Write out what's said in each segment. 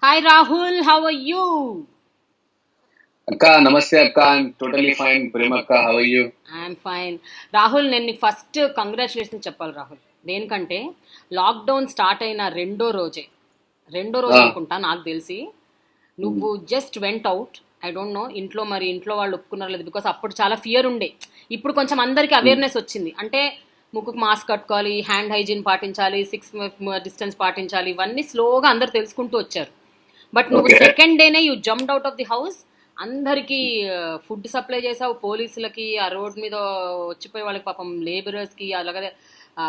Hi Rahul, how are you? అక్క నమస్తే అక్క. I'm totally fine. ప్రేమ అక్క, how are you? I'm fine. Rahul, నేను నీకు ఫస్ట్ కంగ్రాచులేషన్ చెప్పాలి రాహుల్. దేనికంటే లాక్డౌన్ స్టార్ట్ అయిన రెండో రోజు అనుకుంటా నాకు తెలిసి నువ్వు just went out. I don't know ఇంట్లో వాళ్ళు ఒప్పుకున్నారు లేదు, బికాస్ అప్పుడు చాలా ఫియర్ ఉండే. ఇప్పుడు కొంచెం అందరికీ అవేర్నెస్ వచ్చింది. అంటే ముక్కుకు మాస్క్ కట్టుకోవాలి, హ్యాండ్ హైజీన్ పాటించాలి, 6 డిస్టెన్స్ పాటించాలి, ఇవన్నీ స్లోగా అందరు తెలుసుకుంటూ వచ్చారు. బట్ నువ్వు ఓకే. సెకండ్ డేనే you jumped out of the house. అందరికీ ఫుడ్ సప్లై చేసావు, పోలీసులకి, ఆ రోడ్ మీద వచ్చిపోయే వాళ్ళకి, పాపం లేబరర్స్కి, అలాగే ఆ,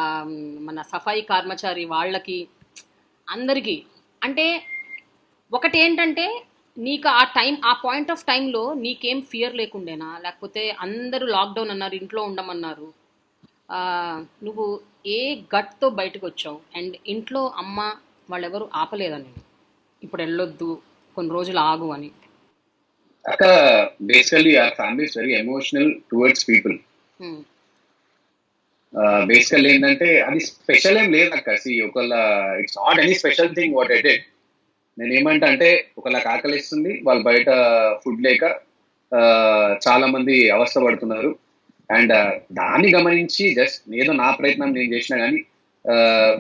మన సఫాయి కర్మచారి వాళ్ళకి, అందరికీ. అంటే ఒకటి ఏంటంటే, నీకు ఆ పాయింట్ ఆఫ్ టైంలో నీకేం ఫియర్ లేకుండేనా, లేకపోతే అందరూ లాక్డౌన్ అన్నారు, ఇంట్లో ఉండమన్నారు, ఆ, నువ్వు ఏ గట్తో బయటకు వచ్చావు? అండ్ ఇంట్లో అమ్మ వాళ్ళెవరు ఆపలేదా నేను ఇప్పుడు వెళ్ళొద్దు, కొన్ని రోజులు ఆగు అని? అక్క, basically our family is very emotional towards people. Hmm. Basically ఏంటంటే అది స్పెషల్ ఏం లేదు అక్క. ఒకళ్ళ it's not any special thing what I did. నేను ఏమంటా అంటే, ఒకళ్ళకి ఆకలిస్తుంది, వాళ్ళు బయట ఫుడ్ లేక ఆ, చాలా మంది అవస్థ పడుతున్నారు. అండ్ దాన్ని గమనించి జస్ట్ ఏదో నా ప్రయత్నం నేను చేసినా కానీ,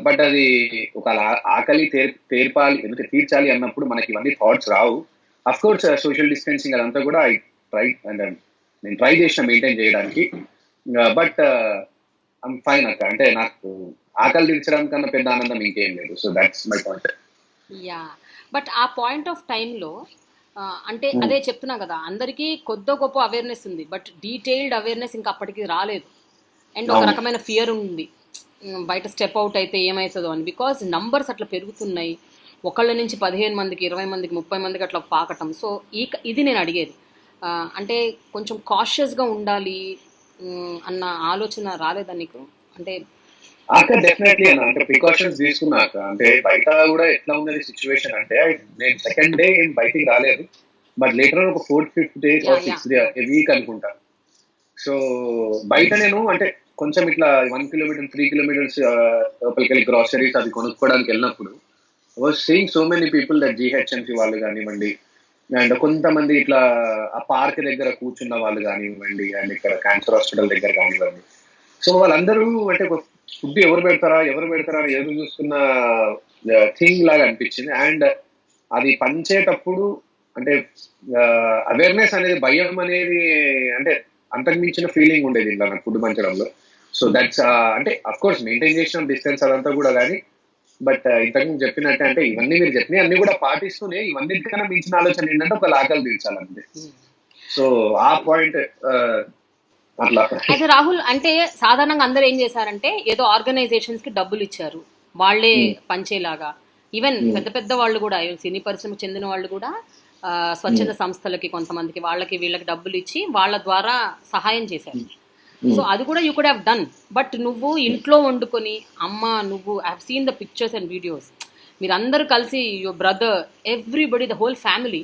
బట్ అది ఒక ఆకలి తీర్పాలి, ఎందుకంటే తీర్చాలి అన్నప్పుడు మనకి ఇవన్నీ thoughts Rao. Of course social distancing అదంతా కూడా ఐ ట్రై అండ్ నేను ట్రై చేసిన మెయింటైన్ చేయడానికి. బట్ ఐమ్ ఫైన్ అక్క. అంటే నాకు ఆకలి తీర్చడం కన్నా పెద్ద ఆనందం ఇంకేం లేదు. So that's my point. Yeah. But ఆ పాయింట్ ఆఫ్ టైంలో అంటే అదే చెప్తున్నా కదా, అందరికీ కొద్దో గొప్ప అవేర్నెస్ ఉంది, బట్ డీటెయిల్డ్ అవేర్నెస్ ఇంకా అప్పటికి రాలేదు. అండ్ ఒక అవును. రకమైన ఫియర్ ఉంది. బయట స్టెప్ అవుట్ అయితే ఏమవుతుందో అని, బికాజ్ నంబర్స్ అట్లా పెరుగుతున్నాయి. ఒకళ్ళ నుంచి 15 మందికి, 20 మందికి, 30 మందికి అట్లా పాకటం. సో ఇది నేను అడిగేది. అంటే కొంచెం కాషియస్గా ఉండాలి అన్న ఆలోచన రాలేదా నీకు? అంటే అక్కడ డెఫినెట్లీ అన్న, అంటే ప్రికాషన్స్ తీసుకున్నాక, అంటే బయట కూడా ఎట్లా ఉన్నది సిచ్యువేషన్ అంటే, నేను సెకండ్ డే ఏం బయటికి రాలేదు. బట్ లేటర్ ఒక fourth fifth day yeah, or yeah. Sixth day week అనుకుంటా. సో బయట నేను అంటే కొంచెం ఇట్లా 1 కిలోమీటర్ 3 కిలోమీటర్స్ లోపలికి వెళ్ళి గ్రాసరీస్ అది కొనుక్కోవడానికి వెళ్ళినప్పుడు was seeing so many people that GHMC వాళ్ళు కానివ్వండి, అండ్ కొంతమంది ఇట్లా ఆ పార్క్ దగ్గర కూర్చున్న వాళ్ళు కానివ్వండి, అండ్ ఇక్కడ క్యాన్సర్ హాస్పిటల్ దగ్గర కానివ్వండి. సో వాళ్ళందరూ అంటే ఒక ఫుడ్ ఎవరు పెడతారా అని ఎదురు చూస్తున్న థింగ్ లాగా అనిపించింది. అండ్ అది పంచేటప్పుడు అంటే అవేర్నెస్ అనేది, భయం అనేది, అంటే అంతకు మించిన ఫీలింగ్ ఉండేది ఇలా నాకు ఫుడ్ పంచడంలో. సో దట్స్ అంటే అఫ్ కోర్స్ మెయింటైన్ చేసిన డిస్టెన్స్ అదంతా కూడా కానీ, బట్ ఇంతకు ముందు చెప్పినట్టే, అంటే ఇవన్నీ మీరు చెప్పినవి అన్ని కూడా పాటిస్తూనే ఇవన్నిటికన్నా మించిన ఆలోచన ఏంటంటే ఒక ఆకలి తీర్చాలంటే. సో ఆ పాయింట్ అట్లా. అయితే రాహుల్, అంటే సాధారణంగా అందరూ ఏం చేశారంటే ఏదో ఆర్గనైజేషన్స్ కి డబ్బులు ఇచ్చారు, వాళ్ళే పంచేలాగా. ఈవెన్ పెద్ద పెద్ద వాళ్ళు కూడా, ఈవెన్ సినీ పరిశ్రమకు చెందిన వాళ్ళు కూడా స్వచ్ఛంద సంస్థలకి, కొంతమందికి, వాళ్ళకి వీళ్ళకి డబ్బులు ఇచ్చి వాళ్ళ ద్వారా సహాయం చేశారు. సో అది కూడా you could have done. But నువ్వు ఇంట్లో వండుకొని, అమ్మ, నువ్వు, I have seen the pictures and videos, మీరందరూ కలిసి, your brother, everybody, the whole family,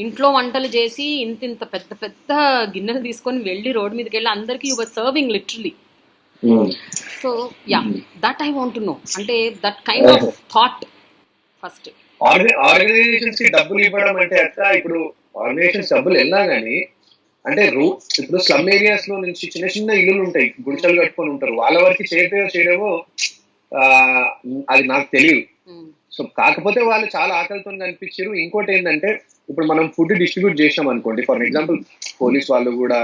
ఇంట్లో వంటలు చేసి ఇంత ఇంత పెద్ద పెద్ద గిన్నెలు తీసుకొని వెళ్ళి రోడ్ మీదకి వెళ్ళి అందరికీ you were serving literally. So yeah, that I want to know. అంటే that kind of thought first. Organisations కి డబ్బులు ఇవ్వడం అంటే అక్క, ఇప్పుడు ఆర్గనైజేషన్స్ డబ్బులు వెళ్ళా గానీ, అంటే ఇప్పుడు స్లమ్ ఏరియాస్ లో నుంచి చిన్న చిన్న ఇల్లులు ఉంటాయి, గుడిసెలు కట్టుకొని ఉంటారు, వాళ్ళ వరకు చేయడమో ఆ, అది నాకు తెలియదు. సో కాకపోతే వాళ్ళు చాలా ఆకలితో కనిపించారు. ఇంకోటి ఏంటంటే, ఇప్పుడు మనం ఫుడ్ డిస్ట్రిబ్యూట్ చేసినాం అనుకోండి, ఫర్ ఎగ్జాంపుల్ పోలీస్ వాళ్ళు కూడా,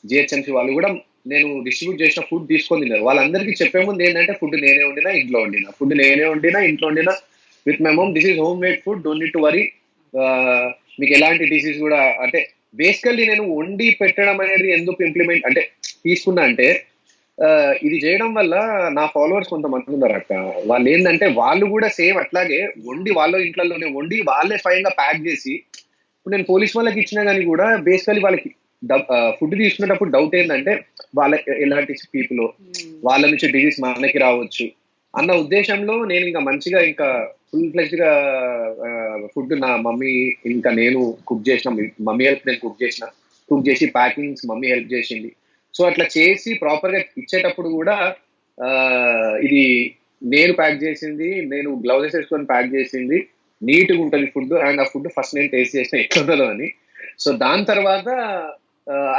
జిహెచ్ఎంసీ వాళ్ళు కూడా నేను డిస్ట్రిబ్యూట్ చేసిన ఫుడ్ తీసుకొని తిన్నారు. వాళ్ళందరికీ చెప్పే ముందు ఏంటంటే, ఫుడ్ నేనే వండినా, ఇంట్లో వండినా with my mom, this is home made food, don't need to worry. మీకు ఎలాంటి డిసీజ్ కూడా, అంటే బేసికల్లీ నేను వండి పెట్టడం అనేది ఎందుకు ఇంప్లిమెంట్ అంటే తీసుకున్నా అంటే, ఇది చేయడం వల్ల నా ఫాలోవర్స్ కొంతమంది ఉన్నారు అక్క. వాళ్ళు ఏంటంటే, వాళ్ళు కూడా సేమ్ అట్లాగే వండి, వాళ్ళ ఇంట్లోనే వండి వాళ్ళే స్వయంగా ప్యాక్ చేసి, ఇప్పుడు నేను పోలీస్ వాళ్ళకి ఇచ్చినా కానీ కూడా బేసికలీ వాళ్ళకి ఫుడ్ తీసుకునేటప్పుడు డౌట్ ఏంటంటే, వాళ్ళ ఎలాంటి పీపుల్, వాళ్ళ నుంచి డిసీజ్ మనకి రావచ్చు అన్న ఉద్దేశంలో నేను ఇంకా మంచిగా, ఇంకా ఫుల్ ఫ్లెజ్ గా ఫుడ్ నా మమ్మీ ఇంకా నేను కుక్ చేసిన, మమ్మీ హెల్ప్ నేను కుక్ చేసి ప్యాకింగ్స్ మమ్మీ హెల్ప్ చేసింది. సో అట్లా చేసి ప్రాపర్ గా ఇచ్చేటప్పుడు కూడా ఆ, ఇది నేను ప్యాక్ చేసింది, నేను గ్లౌజెస్ వేసుకొని ప్యాక్ చేసింది, నీట్గా ఉంటుంది ఫుడ్, అండ్ ఆ ఫుడ్ ఫస్ట్ నేను టేస్ట్ చేసిన ఎట్లుంటుందో అని. సో దాని తర్వాత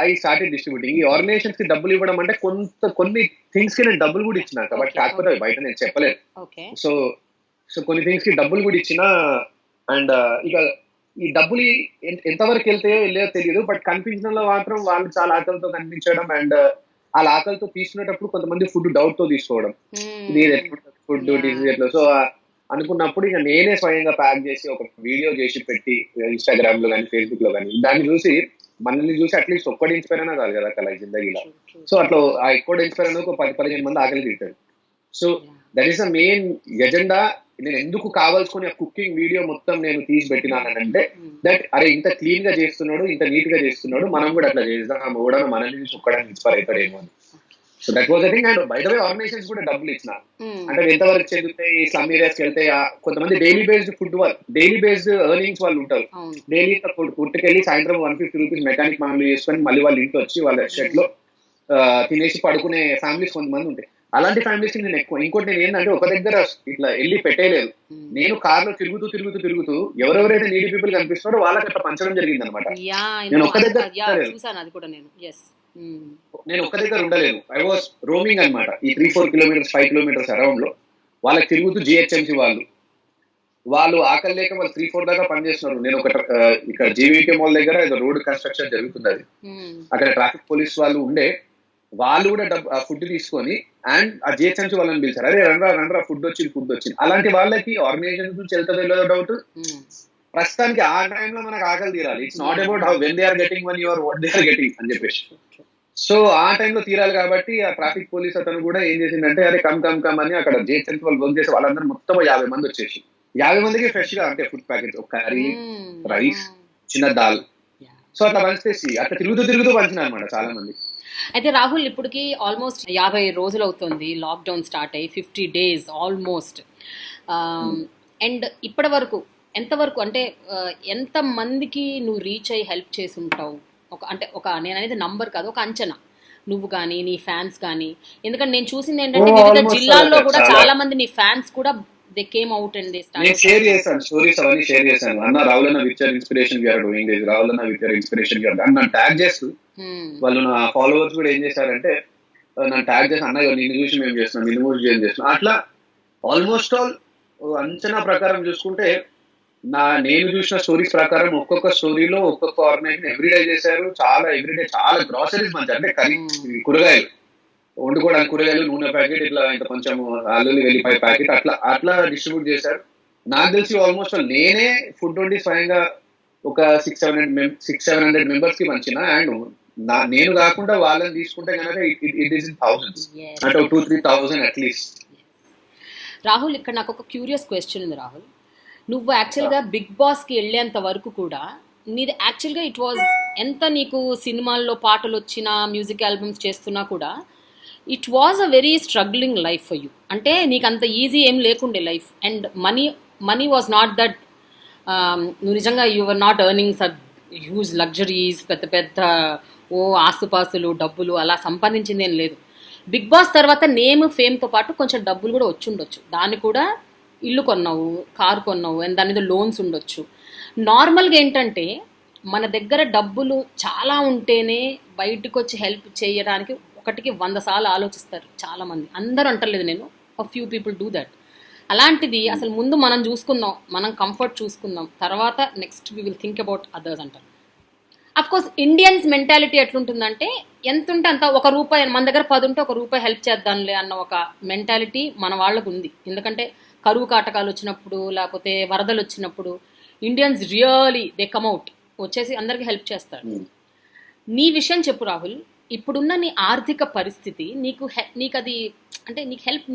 ఐ స్టార్టెడ్ డిస్ట్రిబ్యూటింగ్. ఈ ఆర్గనైజేషన్స్ కి డబ్బులు ఇవ్వడం అంటే కొన్ని థింగ్స్ కి నేను డబ్బులు కూడా ఇచ్చిన, బట్ కాకపోతే అవి బయట నేను చెప్పలేదు. సో సో కొన్ని థింగ్స్ కి డబ్బులు కూడా ఇచ్చిన, అండ్ ఇక ఈ డబ్బులు ఎంతవరకు వెళ్ళాయో తెలియదు, బట్ కనిపించడంలో మాత్రం వాళ్ళు చాలా ఆకలితో కనిపించడం, అండ్ వాళ్ళ ఆకలితో తీసుకునేటప్పుడు కొంతమంది ఫుడ్ డౌట్ తో తీసుకోవడం, ఇది ఫుడ్ డిసీజ్ ఎట్లా. సో అనుకున్నప్పుడు ఇక నేనే స్వయంగా ప్యాక్ చేసి ఒక వీడియో చేసి పెట్టి ఇన్స్టాగ్రామ్ లో కానీ ఫేస్బుక్ లో కానీ, దాన్ని చూసి మనల్ని చూసి అట్లీస్ట్ ఒక్కటి ఇన్స్పైర్ అయినా కాదు కదా అక్కడ జిందగీలో. సో అట్లా ఆ ఎక్కువ ఇన్స్పైర్ అయినా ఒక 10-15 మంది ఆకలి తీరుతారు. So that is the main agenda. నేను ఎందుకు కావాల్సుకుని ఆ కుకింగ్ వీడియో మొత్తం నేను తీసి పెట్టినానంటే దట్ అరే ఇంత క్లీన్ గా చేస్తున్నాడు, ఇంత నీట్ గా చేస్తున్నాడు, మనం కూడా అట్లా చేద్దాం, కూడా మనల్ని చూసి ఒక్కడానికి ఇన్స్పైర్ అవుతాడేమో అని. So that was I think. And by the way organisations కూడా డబ్బులు ఇచ్చిన, అంటే ఎంతవరకు చెందుతాయి స్లమ్ ఏరియాస్కి వెళ్తే కొంతమంది daily based food daily based earnings వాళ్ళు ఉంటారు. డైలీ పుట్టుకెళ్ళి సాయంత్రం 150 రూపీస్ మెకానిక్ మామూలు చేసుకొని మళ్ళీ వాళ్ళ ఇంట్లో వచ్చి వాళ్ళ షెడ్ లో తినేసి పడుకునే ఫ్యామిలీస్ కొంతమంది ఉంటాయి. అలాంటి ఫ్యామిలీస్ కి నేను ఎక్కువ. ఇంకోటి నేను ఏంటంటే ఒక దగ్గర ఇట్లా వెళ్ళి పెట్టేయలేదు, నేను కార్ లో తిరుగుతూ ఎవరెవరైతే నీడీ పీపుల్ కనిపిస్తున్నారో వాళ్ళకి అట్లా పంచడం జరిగింది అనమాట. నేను ఒక దగ్గర నేను ఒక్క దగ్గర ఉండలేదు, ఐ వాస్ రోమింగ్ అనమాట. ఈ 3-4 కిలోమీటర్స్ 5 కిలోమీటర్స్ అరౌండ్ లో వాళ్ళకి తిరుగుతూ జిహెచ్ఎంసీ వాళ్ళు ఆకలి లేక వాళ్ళు 3-4 దాకా పనిచేస్తున్నారు. నేను ఒక ఇక్కడ జీవీకే మాల్ దగ్గర ఏదో రోడ్ కన్స్ట్రక్షన్ జరుగుతుంది, అది అక్కడ ట్రాఫిక్ పోలీస్ వాళ్ళు ఉండే, వాళ్ళు కూడా ఫుడ్ తీసుకొని అండ్ ఆ జిహెచ్ఎంసీ వాళ్ళని పిలిచారు, అరే రండ్రా ఫుడ్ వచ్చింది. అలాంటి వాళ్ళకి ఆర్గనైజేషన్ గురించి వెళ్తుందో డౌట్. ప్రస్తుతానికి ఆ టైంలో మనకు ఆకలి తీరాలి. It's not about how when they are getting money or what they are getting అని చెప్పేసి. సో ఆ టైంలో తీరాలి కాబట్టి ఆ ట్రాఫిక్ పోలీస్ అతను కూడా ఏం చేసిందంటే అరే కమ్ అని అక్కడ జిహెచ్ఎంసీ వాళ్ళు వర్క్ చేసే వాళ్ళందరూ మొత్తం 50 మంది వచ్చేసి 50 మందికి ఫ్రెష్ గా అంటే ఫుడ్ ప్యాకెట్స్, ఒక కర్రీ, రైస్, చిన్న దాల్. సో అట్లా పంచేసి అట్లా తిరుగుతూ పంచిన అనమాట చాలా మంది. అయితే రాహుల్, ఇప్పటికి ఆల్మోస్ట్ 50 రోజులు అవుతుంది లాక్డౌన్ స్టార్ట్ అయ్యి, 50 days ఆల్మోస్ట్. అండ్ ఇప్పటి వరకు ఎంతవరకు అంటే ఎంత మందికి నువ్వు రీచ్ అయ్యి హెల్ప్ చేసి ఉంటావు? నేను అనేది నంబర్ కాదు, ఒక అంచనా, నువ్వు కానీ నీ ఫ్యాన్స్ కానీ. ఎందుకంటే నేను చూసింది ఏంటంటే వివిధ జిల్లాల్లో కూడా చాలా మంది నీ ఫ్యాన్స్ కూడా they came out and they start. నేను షేర్ చేశాను, స్టోరీస్ అవన్నీ షేర్ చేశాను. అన్న Rahul with your inspiration we are doing this, Rahul with your inspiration we are అని నన్ను ట్యాగ్ చేస్తూ వాళ్ళు నా ఫాలోవర్స్ కూడా ఏం చేశారంటే నన్ను ట్యాగ్ చేసి అన్న నిన్ను చూసి మేము చేస్తున్నాం, నిన్ను చూసి ఏం చేస్తున్నాం. అట్లా ఆల్మోస్ట్ ఆల్ అంచనా ప్రకారం చూసుకుంటే నేను చూసిన స్టోరీస్ ప్రకారం ఒక్కొక్క స్టోరీలో ఒక్కొక్క ఆర్గనైజేషన్ ఎవ్రీడే చేశారు. ఎవ్రీడే చాలా గ్రాసరీస్ మంచి అంటే కూరగాయలు వండుకోవడానికి, కూరగాయలు, నూనె ప్యాకెట్, ఇట్లా ఇంత కొంచెం అల్లుల్లి వెల్లిపాయ ప్యాకెట్ అట్లా డిస్ట్రిబ్యూట్ చేశారు. నాకు తెలిసి ఆల్మోస్ట్ నేనే ఫుడ్ వండి స్వయంగా ఒక 600-700 మెంబర్స్ కి పంచిన. అండ్ నేను కాకుండా వాళ్ళని తీసుకుంటే కనుక ఇట్ ఈస్ ఇన్ థౌసండ్స్, అంటే 2-3,000 అట్లీస్ట్. రాహుల్, ఇక్కడ నాకు ఒక క్యూరియస్ క్వశ్చన్ ఉంది రాహుల్. నువ్వు యాక్చువల్గా బిగ్ బాస్కి వెళ్ళేంత వరకు కూడా నీది యాక్చువల్గా ఇట్ వాజ్ ఎంత నీకు సినిమాల్లో పాటలు వచ్చినా మ్యూజిక్ ఆల్బమ్స్ చేస్తున్నా కూడా it was a very struggling life for you. అంటే నీకు అంత ఈజీ ఏం లేకుండే life. And money was not that, నువ్వు నిజంగా you are not earning huge luxuries, పెద్ద ఆస్తుపాస్తులు, డబ్బులు అలా సంపాదించింది ఏం లేదు. బిగ్ బాస్ తర్వాత నేమ్ ఫేమ్తో పాటు కొంచెం డబ్బులు కూడా వచ్చి ఉండొచ్చు, దాన్ని కూడా ఇల్లు కొన్నావు, కారు కొన్నావు, అండ్ దాని మీద లోన్స్ ఉండొచ్చు. నార్మల్గా ఏంటంటే మన దగ్గర డబ్బులు చాలా ఉంటేనే బయటకు వచ్చి హెల్ప్ చేయడానికి 100 సార్లు ఆలోచిస్తారు చాలామంది. అందరూ అంటలేదు నేను, ఫ్యూ పీపుల్ డూ దట్. అలాంటిది అసలు ముందు మనం చూసుకుందాం, మనం కంఫర్ట్ చూసుకుందాం, తర్వాత next we will think about others అంటారు. అఫ్కోర్స్ ఇండియన్స్ మెంటాలిటీ ఎట్లుంటుందంటే ఎంత ఉంటే అంత, ₹1 మన దగ్గర 10 ఉంటే ₹1 హెల్ప్ చేద్దాంలే అన్న ఒక మెంటాలిటీ మన వాళ్ళకు ఉంది. ఎందుకంటే కరువు కాటకాలు వచ్చినప్పుడు లేకపోతే వరదలు వచ్చినప్పుడు Indians really they come out, వచ్చేసి అందరికి హెల్ప్ చేస్తారు. నీ విషయం చెప్పు రాహుల్, ఇప్పుడున్న నీ ఆర్థిక పరిస్థితి నీకు అది అంటే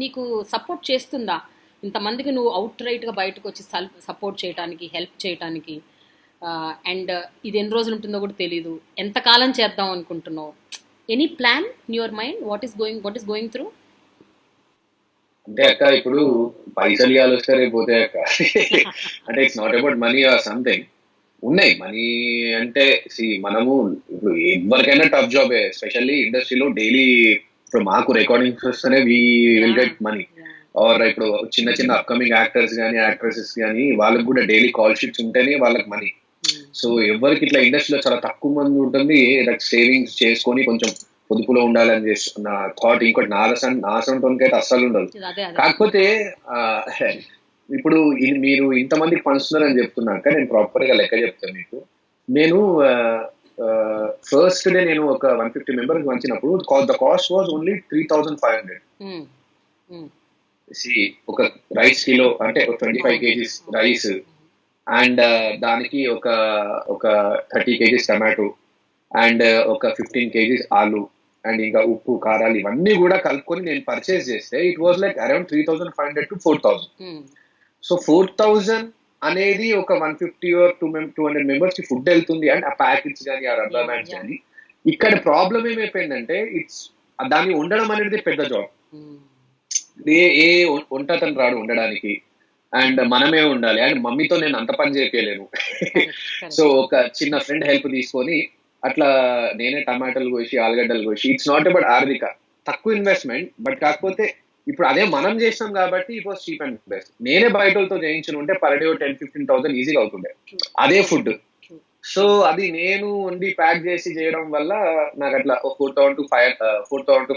నీకు సపోర్ట్ చేస్తుందా? ఇంతమందికి నువ్వు అవుట్ రైట్గా బయటకు వచ్చి సపోర్ట్ చేయడానికి, హెల్ప్ చేయడానికి, అండ్ ఇది ఎన్ని రోజులు ఉంటుందో కూడా తెలీదు, ఎంతకాలం చేద్దాం అనుకుంటున్నావు? Any plan in your mind? What is going through? అంటే అక్క ఇప్పుడు పైసలు వస్తే రేపు పోతే అక్క, అంటే it's not about money or something. ఉన్నాయి మనీ అంటే మనము ఇప్పుడు ఎవరికైనా టఫ్ జాబే, ఎస్పెషల్లీ ఇండస్ట్రీలో డైలీ ఇప్పుడు మాకు రికార్డింగ్స్ వస్తేనే we will get money. Or ఇప్పుడు చిన్న చిన్న అప్కమింగ్ యాక్టర్స్ కానీ యాక్ట్రెసెస్ కానీ వాళ్ళకి కూడా డైలీ కాల్ షీట్స్ ఉంటేనే వాళ్ళకి మనీ. సో ఎవరికి ఇట్లా ఇండస్ట్రీలో చాలా తక్కువ మంది ఉంటుంది లైక్ సేవింగ్స్ చేసుకొని కొంచెం పొదుపులో ఉండాలని చేస్తున్న థాట్. ఇంకోటి నాసంటోనికి అయితే అస్సలు ఉండదు. కాకపోతే ఇప్పుడు మీరు ఇంతమందికి పంచుతున్నారని చెప్తున్నాక నేను ప్రాపర్ గా లెక్క చెప్తాను మీకు. నేను ఫస్ట్ డే నేను ఒక 150 మెంబర్స్ పంచినప్పుడు ద కాస్ట్ వాజ్ ఓన్లీ 3,500. ఒక రైస్ కిలో అంటే 25 kgs రైస్ అండ్ దానికి ఒక 30 kgs టమాటో అండ్ ఒక 15 kgs ఆలు అండ్ ఇంకా ఉప్పు కారాలు ఇవన్నీ కూడా కలుపుకొని నేను పర్చేస్ చేస్తే it was like around 3,500 to 4,000. So 4,000 అనేది ఒక 150 or 200 మెంబర్స్ కి ఫుడ్ వెళ్తుంది అండ్ ఆ ప్యాకెట్స్ కానీ ఆ రబ్బర్ బ్యాండ్స్ కానీ. ఇక్కడ ప్రాబ్లం ఏమైపోయిందంటే దాన్ని ఉండడం అనేది పెద్ద జాబ్. ఏ వంటతను రాడు ఉండడానికి అండ్ మనమే ఉండాలి అండ్ మమ్మీతో నేను అంత పని చేయలేను. సో ఒక చిన్న ఫ్రెండ్ హెల్ప్ తీసుకొని అట్లా నేనే టమాటాలు కోసి ఆలుగడ్డలు కోసి ఇట్స్ నాట్ అబౌట్ ఆర్థిక తక్కువ ఇన్వెస్ట్మెంట్. బట్ కాకపోతే ఇప్పుడు అదే మనం చేస్తాం కాబట్టి it was cheap and best. నేనే బయటతో చేయించిన ఉంటే పర్ డే 10,000-15,000 ఈజీగా అవుతుండే అదే ఫుడ్. సో అది నేను వండి ప్యాక్ చేసి చేయడం వల్ల నాకు అట్లా 4,000 to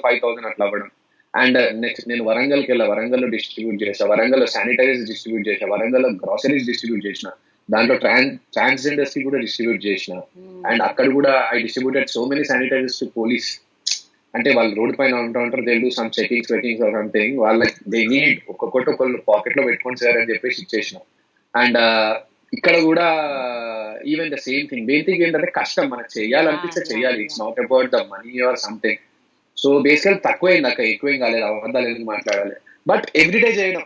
5,000 అట్లా అవ్వడం. అండ్ నెక్స్ట్ నేను వరంగల్కి వెళ్ళా, వరంగల్లో డిస్ట్రిబ్యూట్ చేసా, వరంగల్లో శానిటైజర్స్ డిస్ట్రిబ్యూట్ చేసా, వరంగల్లో గ్రాసరీస్ డిస్ట్రిబ్యూట్ చేసిన, దాంట్లో ట్రాన్స్జెండర్స్ కి కూడా డిస్ట్రిబ్యూట్ చేసిన. అండ్ అక్కడ కూడా I distributed so many sanitisers to police. అంటే వాళ్ళు రోడ్ పైన ఉంటారు, they do some checkings or something, వాళ్ళకి దే నీడ్ ఒక్కొక్కటి ఒకళ్ళు పాకెట్ లో పెట్టుకొని సార్ అని చెప్పేసి ఇచ్చేసిన. అండ్ ఇక్కడ కూడా even the same thing. Main thing ఏంటంటే కష్టం, మనకు చేయాలనిపిస్తే చేయాలి. It's not about the money or something. So బేసికల్ తక్కువైంది అక్క, ఎక్కువేం కాలేదు. అబద్ధాలు ఎందుకు మాట్లాడాలి, బట్ ఎవ్రీడే చేయడం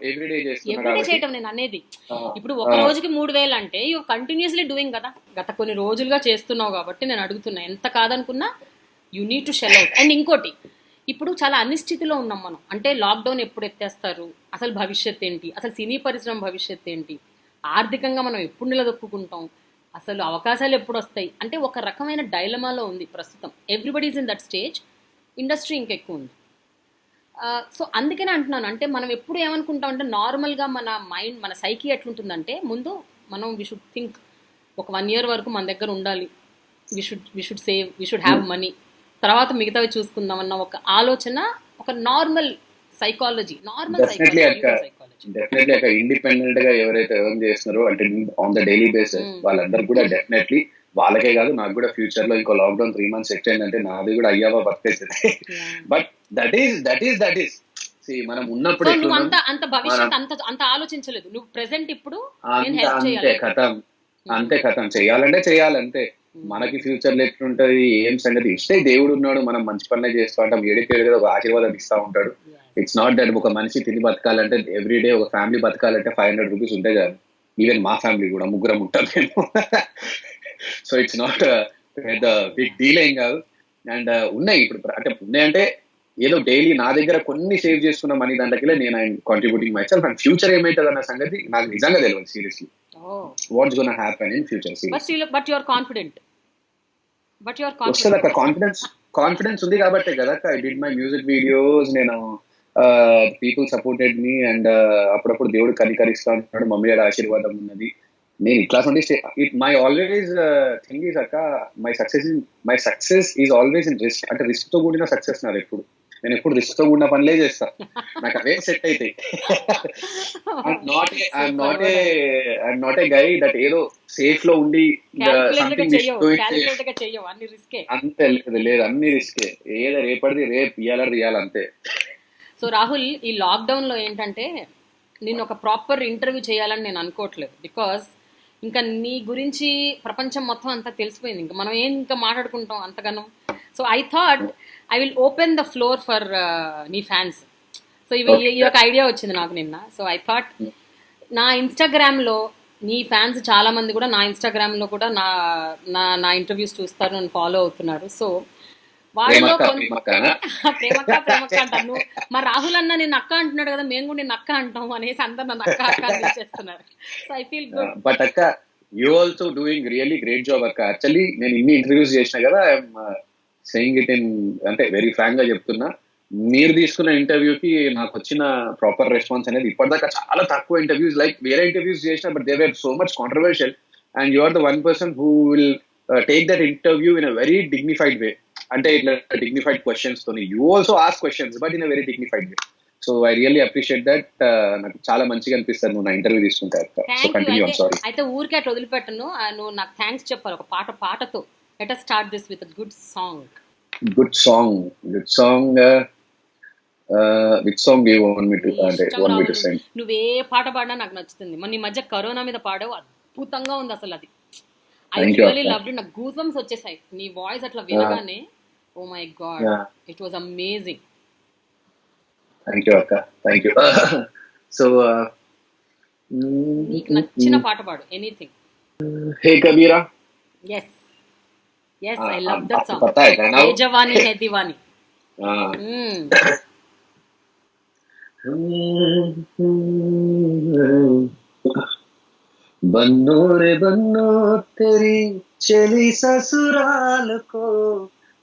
నేను అనేది. ఇప్పుడు ఒక రోజుకి 3,000 అంటే యూ కంటిన్యూస్లీ డూయింగ్ కదా, గత కొన్ని రోజులుగా చేస్తున్నావు కాబట్టి నేను అడుగుతున్నా. ఎంత కాదనుకున్నా you need to shell out. And ఇంకోటి, ఇప్పుడు చాలా అనిశ్చితిలో ఉన్నాం మనం. అంటే లాక్డౌన్ ఎప్పుడు ఎత్తేస్తారు, అసలు భవిష్యత్ ఏంటి, అసలు సినీ పరిశ్రమ భవిష్యత్ ఏంటి, ఆర్థికంగా మనం ఎప్పుడు నిలదొక్కుంటాం, అసలు అవకాశాలు ఎప్పుడు వస్తాయి అంటే ఒక రకమైన డైలమాలో ఉంది ప్రస్తుతం. Everybody is in that stage. Industry ఇంకెక్కువ ఉంది. సో అందుకనే అంటున్నాను, అంటే మనం ఎప్పుడు ఏమనుకుంటాం అంటే నార్మల్గా మన మైండ్, మన సైకి ఎట్లుంటుందంటే ముందు మనం వీ షుడ్ థింక్ ఒక 1 year వరకు మన దగ్గర ఉండాలి, we should save, we should have money, తర్వాత మిగతావి చూసుకుందాం అన్న ఒక ఆలోచన, ఒక నార్మల్ సైకాలజీ. డెఫినెట్లీ అక్కడ ఇండిపెండెంట్ గా ఎవరైతే ఎర్న్ చేస్తున్నారో అంటే ఆన్ ద డైలీ బేసిస్ వాళ్ళందరూ కూడా డెఫినెట్లీ, వాళ్ళకే కాదు నాకు కూడా ఫ్యూచర్ లో ఇంకో లాక్డౌన్ 3 months ఎక్స్టెండ్ అంటే నాది కూడా అయ్యావా బతికేస్తుంది. బట్ దట్ ఈస్ మనం ఉన్నప్పుడు అంత భవిష్యత్ అంత ఆలోచించలేదు నువ్వు. ప్రెసెంట్ ఇప్పుడు అంతే కథం చేయాలంటే చేయాలంతే. మనకి ఫ్యూచర్ లో ఎట్లుంటది ఏం సంగతి, ఇస్తే దేవుడు ఉన్నాడు, మనం మంచి పనులే చేస్తూ ఉంటాం, ఏడేది ఒక ఆశీర్వాదం ఇస్తా ఉంటాడు. ఇట్స్ నాట్ దట్ ఒక మనిషి తిని బతకాలంటే ఎవ్రీడే, ఒక ఫ్యామిలీ బతకాలంటే 500 rupees ఉంటే కాదు. ఈవెన్ మా ఫ్యామిలీ కూడా 3 ఉంటాం మేము. సో ఇట్స్ నాట్ పెద్ద బిగ్ డీల్ ఏం కాదు. అండ్ ఉన్నాయి ఇప్పుడు, అంటే ఉన్నాయంటే ఏదో డైలీ నా దగ్గర కొన్ని సేవ్ చేసుకున్న మనీ దాంట్లోకి నేను contributing myself. And future ఏమైతుంది అన్న సంగతి నాకు నిజంగా తెలియదు seriously. What's gonna happen in future. But you are confident. వస్తుంది అక్క, కాన్ఫిడెన్స్ ఉంది కాబట్టే కదా I did my music videos. నేను పీపుల్ సపోర్టెడ్ మీ అండ్ అప్పుడప్పుడు దేవుడు కనికరిస్తా ఉంటున్నాడు, మమ్మీ డాడీ ఆశీర్వాదం ఉన్నది. నేను ఇట్లా మై ఆల్వేస్ థింగ్ ఈజ్ అక్క, my success is always in risk. అంటే రిస్క్ తో కూడిన సక్సెస్ నాది ఎప్పుడు. నేను ఎప్పుడు రిస్క్ తో కూడిన పనులే చేస్తా, నాకు అవే సెట్ అవుతాయి. I'm not a guy that ఏదో సేఫ్ లో ఉండి అంతే లేదు, అన్ని రిస్కే. ఏదో రేపటిది రేపు ఇయ్యాలి అంతే. సో రాహుల్, ఈ లాక్డౌన్ లో ఏంటంటే నేను ఒక ప్రాపర్ ఇంటర్వ్యూ చేయాలని నేను అనుకోవట్లేదు. బికాస్ ఇంకా నీ గురించి ప్రపంచం మొత్తం అంతా తెలిసిపోయింది, ఇంకా మనం ఏం ఇంకా మాట్లాడుకుంటాం అంతగానం. So I thought I will open the floor for నీ ఫ్యాన్స్. సో ఈ ఒక ఐడియా వచ్చింది నాకు నిన్న. సో ఐ థాట్ నా ఇన్స్టాగ్రామ్లో నీ ఫ్యాన్స్ చాలా మంది కూడా నా ఇన్స్టాగ్రామ్లో కూడా నా ఇంటర్వ్యూస్ చూస్తారు, నన్ను ఫాలో అవుతున్నారు. సో వాళ్ళలో ప్రేమక్క అంటాను. మా రాహుల్ అన్న నేను అక్క అంటున్నాడు కదా, మేము కూడా నేను అక్క అంటాం అనేసి అందరు నన్ను అక్క చేస్తున్నారు. So I feel good. But అక్క you also doing really great job అక్క. యాక్చువల్లీ నేను ఇన్ని ఇంటర్వ్యూస్ చేసిన కదా, ఐఎమ్ సెయింగ్ ఇట్ ఇన్, అంటే వెరీ ఫ్రాంక్ గా చెప్తున్నా, మీరు తీసుకున్న ఇంటర్వ్యూకి నాకు వచ్చిన ప్రాపర్ రెస్పాన్స్ అనేది ఇప్పటిదాకా చాలా తక్కువ ఇంటర్వ్యూస్, లైక్ వేరే ఇంటర్వ్యూస్ చేసిన but they were so much controversial, and you are the one person who will take that interview in a very dignified way. అంటే ఇట్లా డిగ్నిఫైడ్ క్వశ్చన్స్ తోని you also ask questions but in a very dignified way. So I really appreciate that. నాకు చాలా మంచిగా అనిపిస్తుంది నువ్వు నా interview తీసుకుంటే. So thank you. కంటిన్యూ. అయితే ఐమ్ సారీ. అయితే ఊరికే అట్లా వదిలిపెట్టను. నువ్వు నాకు థ్యాంక్స్ చెప్పాలి ఒక పాటతో. Let us start this with good song. Good song. Good song. Which song you want me to అంటే వాంట్ మీ టు సెండ్? నువ్వే పాట పాడినా నాకు నచ్చుతుంది. మొన్న ఈ మధ్య కరోనా మీద పాడావు, అద్భుతంగా ఉంది అసలు అది. I really loved it. నాకు గూస్ బంప్స్ వచ్చేసాయి నీ వాయిస్ అట్లా వినగానే. Oh my god, it was amazing. Thank you అక్క, థ్యాంక్ యూ. సో నీకు నచ్చిన పాట పాడు, anything. Hey Kabira. Yes yes, I love that song. పతా హై నా? ఏ జవానీ హై దీవానీ. बन्नो रे बन्नो तेरी चली ससुराल को,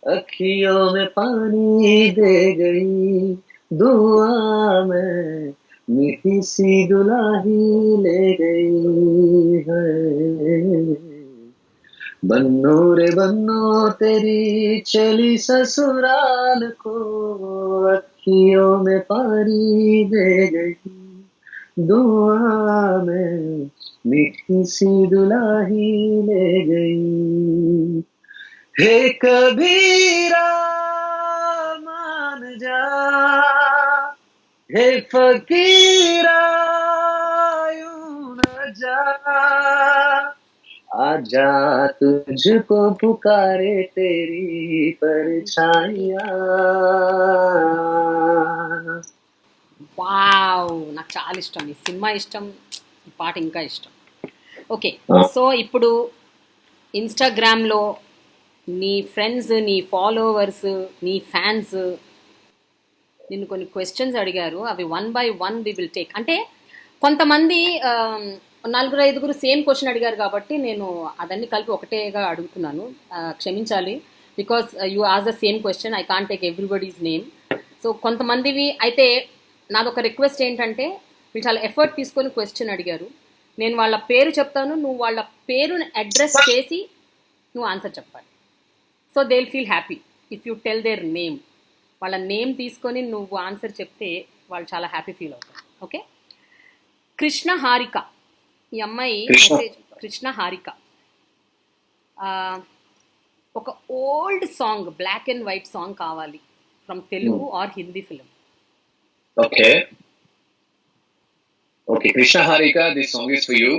अखियों में पानी दे गई, दुआ में मीठी सी दुलाही ले गई है. बन्नो रे बन्नो तेरी चली ससुराल को, अखियों में पानी दे गई, दुआ में मीठी सी दुलाही ले गई. हे कबीरा मान जा, हे फकीरा यूं न जा, आजा तुझको पुकारे तेरी परछाइयाँ. వావ్, నాకు చాలా ఇష్టం ఈ సినిమా, ఇష్టం ఈ పాట ఇంకా ఇష్టం. ఓకే, సో ఇప్పుడు ఇన్స్టాగ్రామ్లో నీ ఫ్రెండ్స్, నీ ఫాలోవర్స్, నీ ఫ్యాన్స్ నిన్ను కొన్ని క్వశ్చన్స్ అడిగారు. అవి 1 by 1 వి విల్ టేక్. అంటే కొంతమంది 4-5 సేమ్ క్వశ్చన్ అడిగారు కాబట్టి నేను అదన్నీ కలిపి ఒకటేగా అడుగుతున్నాను. క్షమించాలి, because you ask the same question, I can't take everybody's name. So కొంతమందివి అయితే నాదొక రిక్వెస్ట్ ఏంటంటే, వీళ్ళు చాలా ఎఫర్ట్ తీసుకొని క్వశ్చన్ అడిగారు. నేను వాళ్ళ పేరు చెప్తాను, నువ్వు వాళ్ళ పేరుని అడ్రస్ చేసి నువ్వు ఆన్సర్ చెప్పాలి. So they will feel happy if you tell their name. వాళ్ళ నేమ్ తీసుకొని నువ్వు ఆన్సర్ చెప్తే వాళ్ళు చాలా హ్యాపీ ఫీల్ అవుతారు. ఓకే, కృష్ణ హారిక, ఈ అమ్మాయి మెసేజ్. కృష్ణ హారిక ఒక old song, black and white song కావాలి from Telugu or Hindi film. Okay. Okay, Krishna Harika, this song is for you.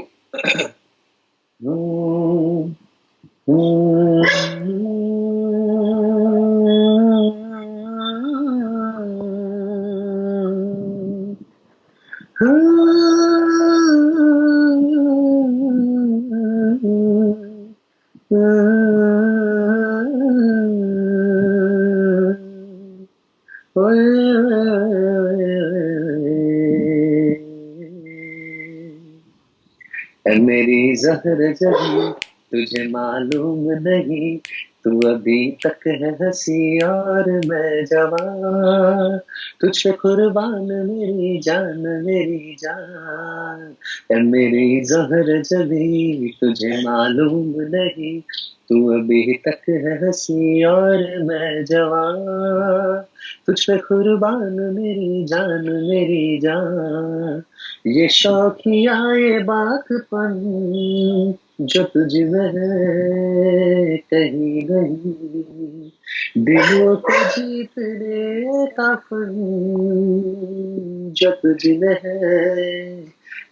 मेरी जहर जही तुझे मालूम नहीं, तू अभी तक है हंसी और मैं जवान, तुझ पे कुर्बान मेरी जान मेरी जान. मेरी जहर जही तुझे मालूम नहीं, तू अभी तक है हंसी और मैं जवान, तुझ पे कुर्बान मेरी जान. ये शौकिया ये बातपन जो तुझ में है कहीं नहीं, दिलों को जीतने का फन जो तुझ में है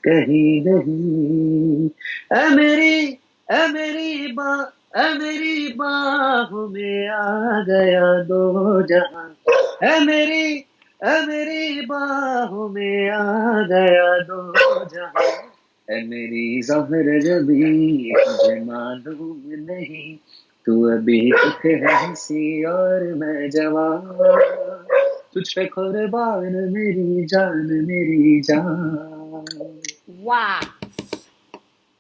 कहीं नहीं. ऐ मेरी बाहों में आ गया दो जहां, ऐ मेरी बाहों में आ गया दो जहां. ऐ मेरी ज़हर जबी तुझे मालूम नहीं, तू अभी तक है हंसी और मैं जवान, तुझ पे कुर्बान मेरी जान. వా,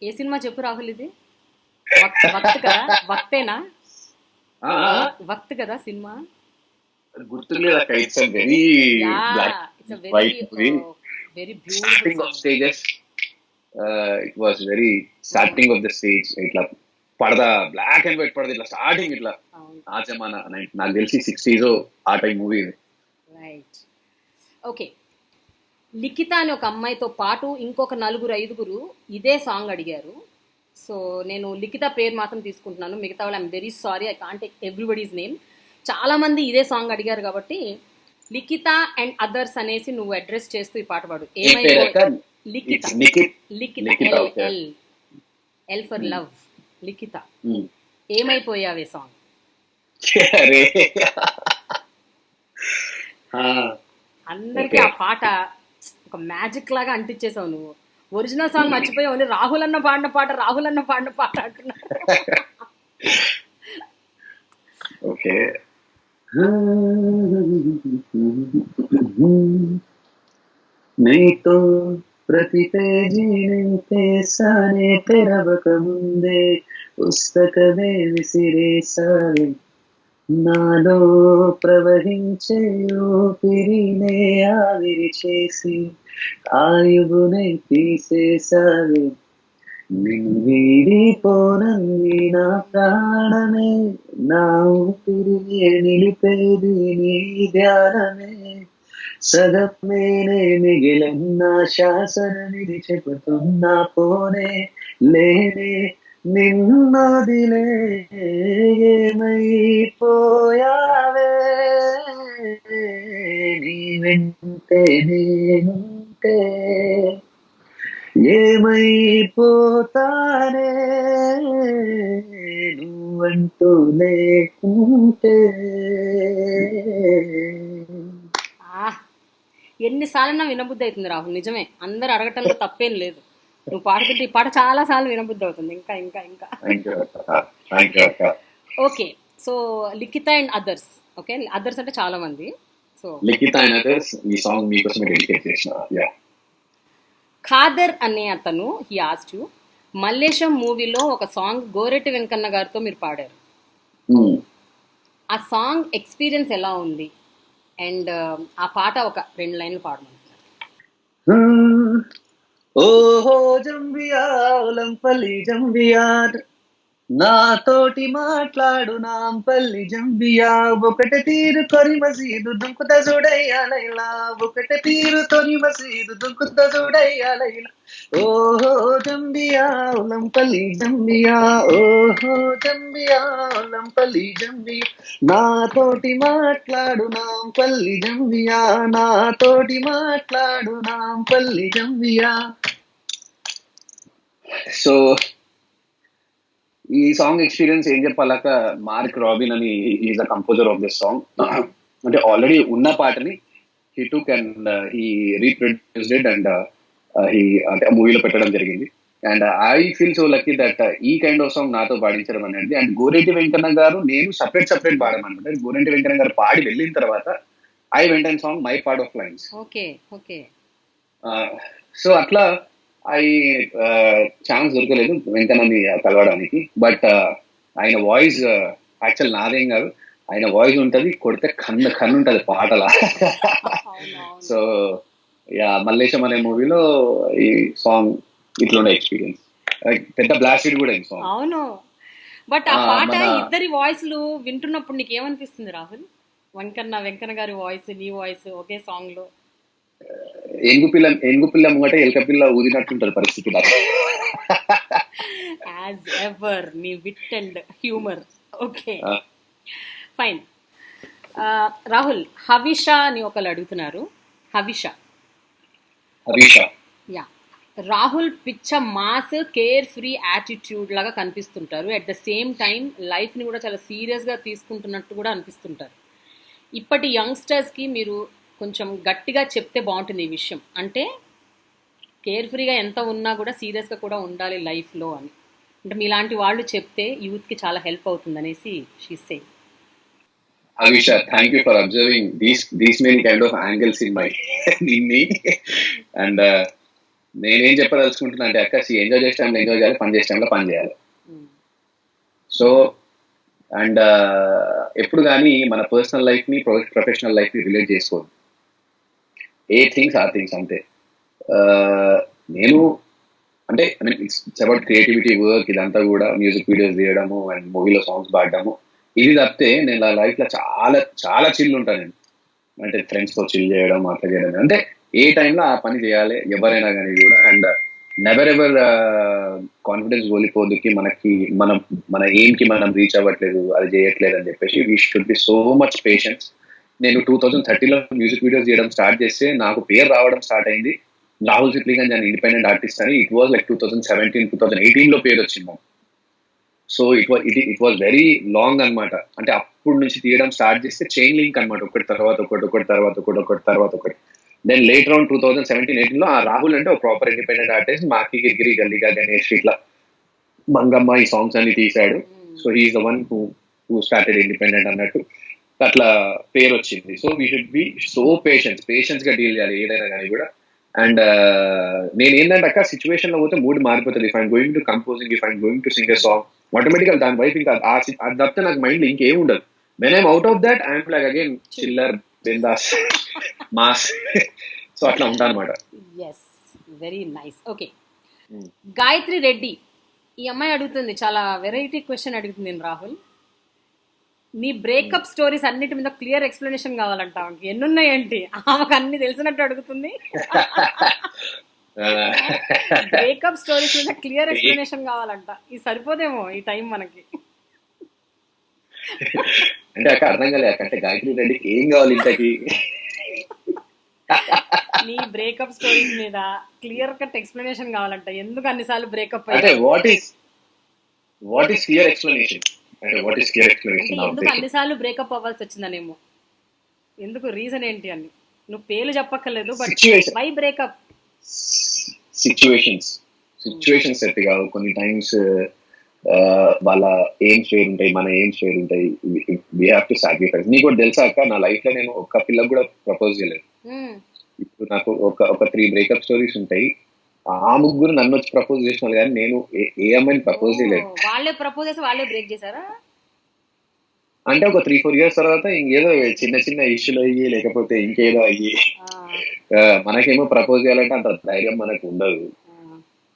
ఏ సినిమా చెప్పు రాహుల్ ఇది? వక్త్ కదా, వక్తేనా? వక్త్ కదా సినిమా? గుర్తులేదు అక్క. It's very black it's a white movie. Very starting beautiful of stages it was very starting of the stage ఇట్లా పడదా బ్లాక్ అండ్ వైట్ పడదా ఇట్లా స్టార్టింగ్ ఇట్లా ఆ జమానా నాకు తెలిసి 60s ఆ టైం మూవీ. రైట్. ఓకే, లిఖిత అని ఒక అమ్మాయితో పాటు ఇంకొక 4-5 ఇదే సాంగ్ అడిగారు. సో నేను లిఖిత పేరు మాత్రం తీసుకుంటున్నాను, మిగతా వాళ్ళు I'm very sorry, I can't take everybody's name. చాలామంది ఇదే సాంగ్ అడిగారు కాబట్టి లిఖిత అండ్ అదర్స్ అనేసి నువ్వు అడ్రస్ చేస్తూ ఈ పాట పాడు. Likhitha, Likhitha L for love, Likhitha ఏమైపోయావే సాంగ్. అందరికీ ఆ పాట ఒక మ్యాజిక్ లాగా అంటించేసావు నువ్వు. ఒరిజినల్ సాంగ్ మర్చిపోయావు, రాహుల్ అన్న పాడిన పాట అంటున్నా. ఓకే, నీతో ప్రతి పేజీ నింపేసానే తెరవక ముందే పుస్తకమే విసిరేసానే నాలో ప్రవహించే ఊపిరినే ఆవిరి చేసి ఆయువునే తీసేసావే నిన్ను వీడిపోనంది నా ప్రాణమే నా ఊపిరినే నిలిపేది నీ ధ్యానమే సగమేనే మిగిలిన శాసనమిది చెబుతున్నా పోనే లేనే నిన్నదిలే ఏమైపోయావే నీ వెంటే నేనుంటే ఏమైపోతానే నువ్వంటూ లేకుంటే. ఎన్నిసార్లు వినబుద్ధి అవుతుంది రాహుల్, నిజమే, అందరు అడగటంలో తప్పేం లేదు. నువ్వు పాడుతుంటే ఈ పాట చాలా సార్లు వినబుద్ధి అవుతుంది. ఇంకా ఇంకా ఇంకా okay, so Likhita and others. Okay, others అంటే చాలా మంది. సో లిఖిత అండ్ అదర్స్ ఈ సాంగ్ మీకోసం డెడికేట్ చేసిన. ఖాదర్ అనే అతను హీ ఆస్క్డ్ యు, మల్లేశం మూవీలో ఒక సాంగ్ గోరెట్టి వెంకన్న గారితో మీరు పాడారు. ఆ సాంగ్ ఎక్స్పీరియన్స్ ఎలా ఉంది అండ్ ఆ పాట ఒక 2 లైన్లు పాడమంటున్నారు. ఓహో జంబియా ఒలంపల్లి జంబియా నాతోటి మాట్లాడు నాంపల్లి జంబియా ఒకటి తీరు తొరి మసీదు దుంకుత చూడయ్యాలైలా ఒకటి తీరు తొరి మసీదు దుంకుత చూడయ్యాలైలా ఓహో జంబియా ఒలంపల్లి జంబియా ఓహో జంబియా ఒలంపల్లి జంబియా నాతోటి మాట్లాడు నాంపల్లి జంబియా నాతోటి మాట్లాడు నాంపల్లి జంబియా. సో ఈ సాంగ్ ఎక్స్పీరియన్స్ ఏం చెప్పాలక, మార్క్ రాబిన్ అని is the composer of this song. అంటే ఆల్రెడీ ఉన్న పాటని he took and he reproduced it and he అంటే మూవీలో పెట్టడం జరిగింది. And I feel so lucky that ఈ కైండ్ ఆఫ్ సాంగ్ నాతో పాడించడం అనేది. అండ్ గోరెడ్డి వెంకన్న గారు నేను సపరేట్ పాడమన్నమాట. గోరెడ్డి వెంకన్న గారు పాడి వెళ్ళిన తర్వాత I went and song my part of lines. So అట్లా ఛాన్స్ దొరకలేదు వెంకన్నని కలవడానికి. బట్ ఆయన వాయిస్ యాక్చువల్ నాదేం కాదు, ఆయన వాయిస్ ఉంటది, కొడితే కన్ను ఉంటది పాటలా. సో యా, మల్లేశం అనే మూవీలో ఈ సాంగ్ ఇట్లుండే ఎక్స్పీరియన్స్, పెద్ద బ్లాస్టెడ్ కూడా ఈ సాంగ్. అవును, బట్ ఆ పాట ఇద్దరి వాయిస్లు వింటున్నప్పుడు నీకు ఏమనిపిస్తుంది రాహుల్? వెంకన్న గారి వాయిస్, నీ వాయిస్ ఒకే సాంగ్ లో. ఎంగు పిల్ల ముంగట ఎలక పిల్ల ఊదినట్టుంటది పరిస్థితి. యాజ్ ఎవర్ నీ wit and humour. Okay fine. Rahul, Havisha అని ఒకళ్ళు అడుగుతున్నారు. హవిషా యా, రాహుల్ పిచ్చ మాస్ కేర్ ఫ్రీ యాటిట్యూడ్ లాగా కనిపిస్తుంటారు. అట్ ద సేమ్ టైం లైఫ్ని కూడా చాలా సీరియస్గా తీసుకుంటున్నట్టు కూడా అనిపిస్తుంటారు. ఇప్పటి యంగ్స్టర్స్కి మీరు కొంచెం గట్టిగా చెప్తే బాగుంటుంది ఈ విషయం. అంటే కేర్ ఫ్రీగా ఎంత ఉన్నా కూడా సీరియస్గా కూడా ఉండాలి లైఫ్లో అని. అంటే మీలాంటి వాళ్ళు చెప్తే యూత్కి చాలా హెల్ప్ అవుతుంది అనేసి she say. Avisha, thank you for observing these many kind of angles in me. And నేనేం చెప్పదలుచుకుంటున్నా అంటే అక్క, ఎంజాయ్ చేసే టైంలో ఎంజాయ్ చేయాలి, పని చేసే టైంలో పని చేయాలి. సో అండ్ ఎప్పుడు కానీ మన పర్సనల్ లైఫ్ ని ప్రొఫెషనల్ లైఫ్ ని రిలేట్ చేసుకోదు. ఏ థింగ్స్ ఆ థింగ్స్ అంతే. నేను అంటే I mean it's about creativity work, ఇదంతా కూడా మ్యూజిక్ వీడియోస్ తీయడము అండ్ మూవీలో సాంగ్స్ పాడడము. ఇది తప్పితే నేను నా లైఫ్ లో చాలా చాలా చిల్ ఉంటాను నేను. అంటే ఫ్రెండ్స్ తో చిల్ చేయడం, అట్లా చేయడం, అంటే ఏ టైంలో ఆ పని చేయాలి ఎవరైనా కానీ కూడా. అండ్ నెవర్ ఎవర్ కాన్ఫిడెన్స్ కోల్పోదుకి మనకి మనం మన ఎయిమ్ కి మనం రీచ్ అవ్వట్లేదు, అది చేయట్లేదు అని చెప్పేసి we should be so much patience. నేను 2013లో మ్యూజిక్ వీడియోస్ చేయడం స్టార్ట్ చేస్తే నాకు పేరు రావడం స్టార్ట్ అయింది రాహుల్ సిప్లిగంజ్ అని ఇండిపెండెంట్ ఆర్టిస్ట్ అని. ఇట్ వాజ్ లైక్ 2017-2018లో పేరు వచ్చింది. So it was very long అన్నమాట. అంటే అప్పుడు నుంచి తీయడం స్టార్ట్ చేస్తే చైన్ లింక్ అన్నమాట, ఒకటి తర్వాత ఒకటి, ఒకటి తర్వాత ఒకటి, ఒకటి తర్వాత ఒకటి. దెన్ లేటర్ ఆన్ 2017-18లో ఆ రాహుల్ అంటే ఒక ప్రాపర్ ఇండిపెండెంట్ ఆర్టిస్ట్, మాకి గిరిగిరి గల్లీగా గణేష్ ఇట్లా మంగమ్మ ఈ సాంగ్స్ అన్ని తీశాడు. So he's the one who started independent అన్నట్టు అట్లా పేరు వచ్చింది. So we should be so patience గా డీల్ చేయాలి ఏదైనా కానీ కూడా. అండ్ నేను ఏంటంటే అక్క సిచ్యువేషన్ లో పోతే మూడ్ మారిపోతుంది. If I'm going to composing, if I'm going to sing a song, automatically దాని వైపు ఇంకా అది తప్పితే నాకు మైండ్ ఇంకేం ఉండదు. When I'm out of that I'm like again chiller, bindaas, mass. So అట్లా ఉంటా అనమాట. Yes, very nice. Okay, Gayathri Reddy ఈ అమ్మాయి అడుగుతుంది, చాలా వెరైటీ క్వశ్చన్ అడుగుతుంది నేను రాహుల్. నీ బ్రేకప్ స్టోరీస్ అన్నిటి మీద క్లియర్ ఎక్స్ప్లెనేషన్ కావాలంట. ఆమెకి ఎన్ని ఉన్నాయేంటి, ఆమెకు అన్ని తెలిసినట్టు అడుగుతుంది. బ్రేకప్ స్టోరీస్ మీద క్లియర్ ఎక్స్ప్లెనేషన్ కావాలంట. ఇది సరిపోదేమో ఈ టైం మనకి. అంటే అక్క అర్థం కాలే అంటే గాయత్రి రెడ్డికి ఏం కావాలి ఇంతకి? నీ బ్రేకప్ స్టోరీస్ మీద క్లియర్ కట్ ఎక్స్ప్లెనేషన్ కావాలంట. ఎందుకు అన్నిసార్లు బ్రేకప్ అంటే వాట్ ఈస్ క్లియర్ ఎక్స్ప్లెనేషన్? అంటే వాట్ ఈస్ క్లియర్ ఎక్స్ప్లెనేషన్? ఎందుకు అన్నిసార్లు బ్రేకప్ అవ్వాల్సి వచ్చిందనేమో, ఎందుకు రీజన్ ఏంటి అని నువ్వు పేర్లు చెప్పక్కర్లేదు, but why breakup? Situations set కావు కొన్ని టైమ్స్. వాళ్ళ ఎయిమ్స్ వేరు ఉంటాయి, మన ఎయిమ్స్ వేరు ఉంటాయి. We have to sacrifice. నీకు కూడా తెలుసా అక్క, నా లైఫ్ లో నేను ఒక్క పిల్లకు కూడా ప్రపోజ్ చేయలేదు. ఇప్పుడు నాకు ఒక 3 బ్రేకప్ స్టోరీస్ ఉంటాయి. ఆ ముగ్గురు నన్ను వచ్చి ప్రపోజ్ చేసిన వాళ్ళు, కానీ నేను ఏ అమ్మాయిని ప్రపోజ్ చేయలేదు. వాళ్ళే ప్రపోజ్ చేసి వాళ్ళే బ్రేక్ చేశారా? అంటే ఒక 3-4 ఇయర్స్ తర్వాత ఇంకేదో చిన్న చిన్న ఇష్యూలు అయ్యి, లేకపోతే ఇంకేదో అయ్యి, మనకేమో ప్రపోజ్ చేయాలంటే అంత ధైర్యం మనకు ఉండదు.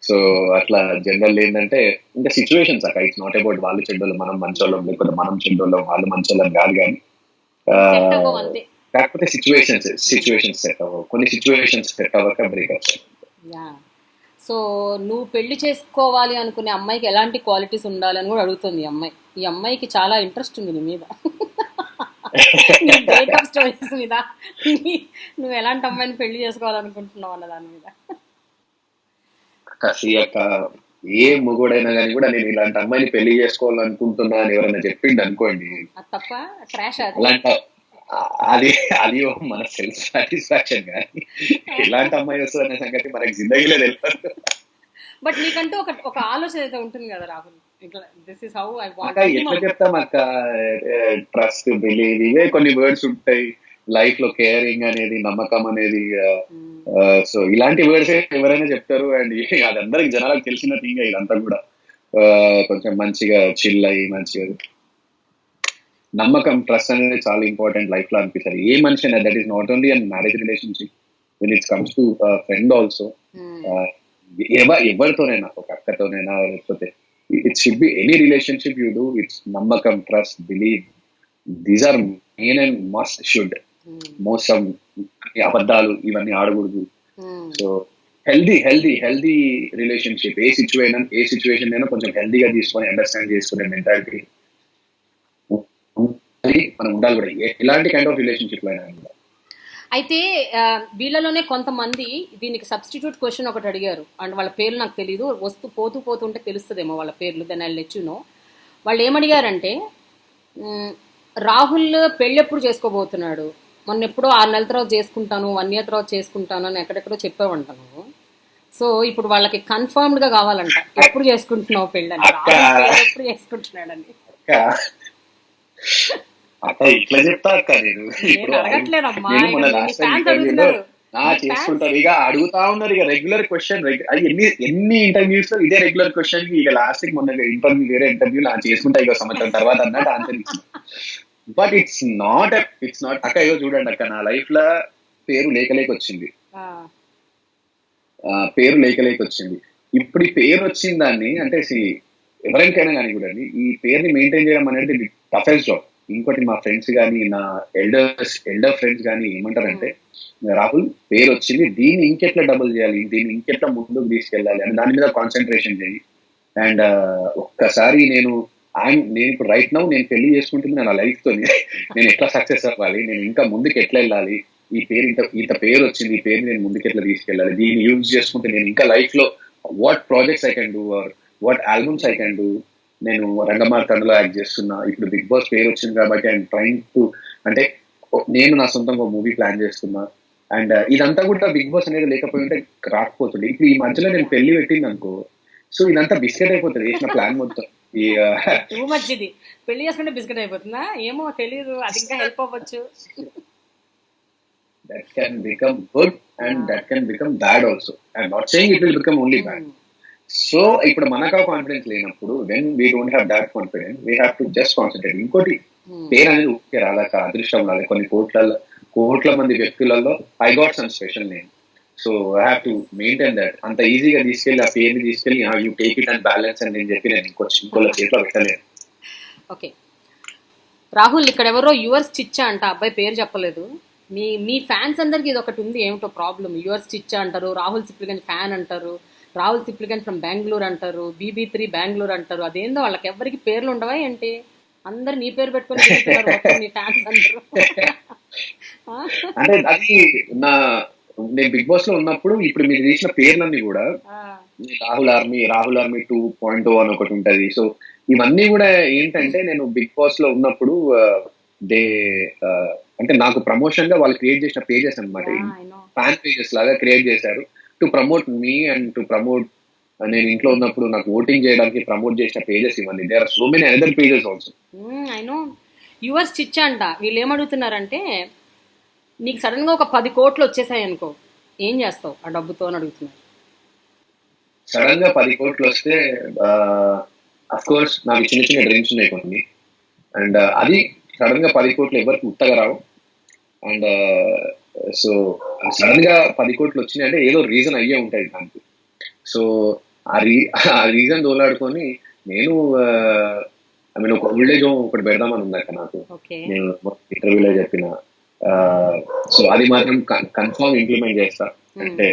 సో అట్లా జనరల్ ఏంటంటే ఇంకా సిచ్యువేషన్స్ అక్క. ఇట్స్ నాట్ అబౌట్ వాళ్ళు చెడ్డోళ్ళు మనం మంచోళ్ళం, లేకపోతే మనం చెడ్డోళ్ళం వాళ్ళు మంచోళ్ళం కాదు. కానీ కాకపోతే సిచ్యువేషన్స్ సెట్ అవ్వవు. కొన్ని సిచ్యువేషన్స్ సెట్ అవ్వక బ్రేకప్. సో నువ్వు పెళ్లి చేసుకోవాలి అనుకునే అమ్మాయికి ఎలాంటి క్వాలిటీస్ ఉండాలని కూడా అడుగుతుంది ఈ అమ్మాయి. ఈ అమ్మాయికి చాలా ఇంట్రెస్ట్ ఉంది నీ మీద, నీ బ్రేకప్ స్టోరీస్ మీద, నువ్వు ఎలాంటి అమ్మాయిని పెళ్లి చేసుకోవాలనుకుంటున్నావు అన్న దాని మీద. ఏ మొగుడైనా కానీ కూడా నేను ఇలాంటి అమ్మాయిని పెళ్లి చేసుకోవాలనుకుంటున్నా అని ఎవరైనా చెప్పిండు అనుకోండి, తప్ప ట్రాష్ అలాంటి అది మన సెల్ఫ్ సాటిస్ఫాక్షన్. కానీ ఎలాంటి అమ్మాయి వస్తుంది అనే సంగతి మనకి జిందగీలో తెలియదు. బట్ నీకంటూ ఒక ఆలోచన అయితే ఉంటుంది కదా Rahul, this is how I want. ఎట్లా చెప్తాం అక్క, ట్రస్ట్, బిలీవ్, ఇవే కొన్ని వర్డ్స్ ఉంటాయి లైఫ్ లో. కేరింగ్ అనేది, నమ్మకం అనేది. సో ఇలాంటి వర్డ్స్ ఎవరైనా చెప్తారు. అండ్ అది అందరికి జనాలకు తెలిసిన థింగ్. ఇదంతా కూడా కొంచెం మంచిగా చిల్ అయ్యి మంచిగా నమ్మకం, ట్రస్ట్ అనేది చాలా ఇంపార్టెంట్ లైఫ్ లో అనిపిస్తుంది ఏ మనిషి అయినా. That is not only on marriage relationship, when it's comes to friend also. ఎవరితోనైనా, ఒక అక్కతోనైనా, లేకపోతే it should be any relationship you do, it's నమ్మకం, trust, believe. These are main and must should. మోసం, అబద్ధాలు ఇవన్నీ ఆడకూడదు. సో హెల్దీ రిలేషన్షిప్ ఏ సిచ్యువేషన్ అయినా కొంచెం హెల్దీగా తీసుకొని అండర్స్టాండ్ చేసుకునే మెంటాలిటీ మనం ఉండాలి కూడా, ఎలాంటి కైండ్ ఆఫ్ రిలేషన్షిప్ అయినా. అయితే వీళ్ళలోనే కొంతమంది దీనికి సబ్స్టిట్యూట్ క్వశ్చన్ ఒకటి అడిగారు. అండ్ వాళ్ళ పేర్లు నాకు తెలీదు, పోతూ ఉంటే తెలుస్తుందేమో వాళ్ళ పేర్లు, దాన్ని ఐ లెట్ యు నో. వాళ్ళు ఏమడిగారంటే, రాహుల్ పెళ్ళి ఎప్పుడు చేసుకోబోతున్నాడు, మొన్న ఎప్పుడో 6 నెలల తర్వాత చేసుకుంటాను, 1 year తర్వాత చేసుకుంటాను అని ఎక్కడెక్కడో చెప్పావంట నువ్వు. సో ఇప్పుడు వాళ్ళకి కన్ఫర్మ్డ్ గా కావాలంట, ఎప్పుడు చేసుకుంటున్నావు పెళ్ళి అని, ఎప్పుడు చేసుకుంటున్నాడని. ఇట్లా చెప్తా అక్క, నేను అడగట్లేదమ్మా, ఫ్యాన్స్ అడుగుతున్నారు. మీ ఫ్యాన్స్ చేసుకుంటారు. ఇక అడుగుతా ఉన్నారు ఇక రెగ్యులర్ క్వశ్చన్. అది ఎన్ని ఎన్ని ఇంటర్వ్యూస్ లో ఇదే రెగ్యులర్ క్వశ్చన్ కి ఇక లాస్ట్ కి మొన్న ఇంటర్వ్యూ వేరే ఇంటర్వ్యూ నా చేసుకుంటా ఇక సంవత్సరం తర్వాత అన్నట్టు ఆన్సర్ ఇచ్చిన. బట్ ఇట్స్ నాట్ అక్క. ఇగో చూడండి అక్క, నా లైఫ్ లో పేరు లేక వచ్చింది. పేరు లేక వచ్చింది. ఇప్పుడు ఈ పేరు వచ్చిన దాన్ని అంటే ఎవరికైనా కానీ కూడా ఈ పేరుని మెయింటైన్ చేయడం అనేది టఫెస్ట్ జాబ్. ఇంకోటి మా ఫ్రెండ్స్ కానీ, నా ఎల్డర్ ఫ్రెండ్స్ కానీ ఏమంటారంటే, రాహుల్ పేరు వచ్చింది, దీన్ని ఇంకెట్లా డబుల్ చేయాలి, దీన్ని ఇంకెట్లా ముందుకు తీసుకెళ్ళాలి అని దాని మీద కాన్సన్ట్రేషన్ చేయి. అండ్ ఒక్కసారి నేను ఇప్పుడు రైట్ నౌ నేను పెళ్లి చేసుకుంటున్నా నా లైఫ్ తో, నేను ఎట్లా సక్సెస్ అవ్వాలి, నేను ఇంకా ముందుకు ఎట్లా వెళ్ళాలి, ఈ పేరు ఇంత పేరు వచ్చింది, ఈ పేరు నేను ముందుకు ఎట్లా తీసుకెళ్ళాలి, దీన్ని యూజ్ చేసుకుంటే నేను ఇంకా లైఫ్ లో what projects I can do or what albums I can do. నేను రంగమార్తాండలో యాక్ట్ చేస్తున్నా, ఇప్పుడు బిగ్ బాస్ పేరు వచ్చింది కాబట్టి ఐఎమ్ ట్రైంగ్ టు, అంటే నేను నా సొంతంగా మూవీ ప్లాన్ చేస్తున్నా. అండ్ ఇదంతా కూడా బిగ్ బాస్ అనేది లేకపోయి ఉంటే రాకపోతుంది. ఇప్పుడు ఈ మధ్యలో నేను పెళ్లి పెట్టింది అనుకో, సో ఇదంతా బిస్కెట్ అయిపోతుంది వేసిన ప్లాన్ మొత్తం. టూ మచ్ ఇది. పెళ్లి చేసుకుంటే బిస్కెట్ అయిపోతుందా ఏమో తెలియదు, అది ఇంకా హెల్ప్ అవ్వచ్చు. That can become good and that can become bad also. I'm not saying it will become only bad. So ఇప్పుడు మనకు ఆ కాన్ఫిడెన్స్ లేనప్పుడు, when we don't have that confidence, we have to just concentrate. ఇంకోటి పేరు అనేది ఊరికే రాలేక అదృష్టం రాలేదు. కొన్ని కోట్ల మంది వ్యక్తులలో I got some special name. So I have to maintain that. అంత ఈజీగా తీసుకెళ్ళి ఆ పేరుని తీసుకెళ్ళి you take it and balance అని నేను చెప్పి నేను ఇంకోళ్ళ చేతిలో పెట్టలేను. ఓకే రాహుల్, ఇక్కడ ఎవరో యువర్స్ చిచ్చా అంట, అబ్బాయి పేరు చెప్పలేదు. మీ ఫ్యాన్స్ అందరికి ఇది ఒకటి ఉంది, ఏమిటో ప్రాబ్లం. యువర్స్ చిచ్చా అంటారు, రాహుల్ సిప్లిగంజ్ ఫ్యాన్ అంటారు, రాహుల్ సిప్లిగంజ్ ఫ్రమ్ బెంగళూరు అంటారు, BB3 బెంగళూరు అంటారు. అదేందో వాళ్ళకి ఎవరికి పేర్లు ఉండవా ఏంటి? అందరు నీ పేరు పెట్టుకుని మీ ఫ్యాన్స్ అందరూ. అంటే అది నేను బిగ్ బాస్ లో ఉన్నప్పుడు ఇప్పుడు మీరు తీసిన పేర్లన్నీ కూడా రాహుల్ ఆర్మీ 2.0 అని ఒకటి ఉంటది. సో ఇవన్నీ కూడా ఏంటంటే నేను బిగ్ బాస్ లో ఉన్నప్పుడు అంటే నాకు ప్రమోషన్ గా వాళ్ళు క్రియేట్ చేసిన పేజెస్ అనమాట. ఫ్యాన్ పేజెస్ లాగా క్రియేట్ చేశారు to promote me and to promote. నేను ఇంట్లో ఉన్నప్పుడు నాకు ఓటింగ్ చేయడానికి ప్రమోట్ చేసిన పేజెస్ ఇవన్నీ. There are so many other pages also. I know. Yours చిచ్చా అంట. వీళ్ళు ఏమడుగుతున్నారంటే, నీకు సడన్ గా ఒక 10 కోట్లు వచ్చేసాయి అనుకో, ఏం చేస్తావు ఆ డబ్బుతో అని అడుగుతున్నారు. సడన్ గా 10 కోట్లు వస్తే అఫ్ కోర్స్ నాకు చిన్న చిన్న డ్రీమ్స్ ఉన్నాయి కొన్ని. అండ్ అది సడన్ గా 10 కోట్లు ఎవరికి ఉత్తగా రావు. అండ్ సో సడన్ గా 10 కోట్లు వచ్చినాయి అంటే ఏదో రీజన్ అయ్యే ఉంటాయి దానికి. సో ఆ రీజన్ దోలాడుకొని నేను ఒక ఓల్డేజ్ హోమ్ ఒకటి పెడదామని ఉందాక నాకు. నేను ఇంటర్వ్యూలో చెప్పిన. సో అది మాత్రం కన్ఫర్మ్ ఇంప్లిమెంట్ చేస్తా. అంటే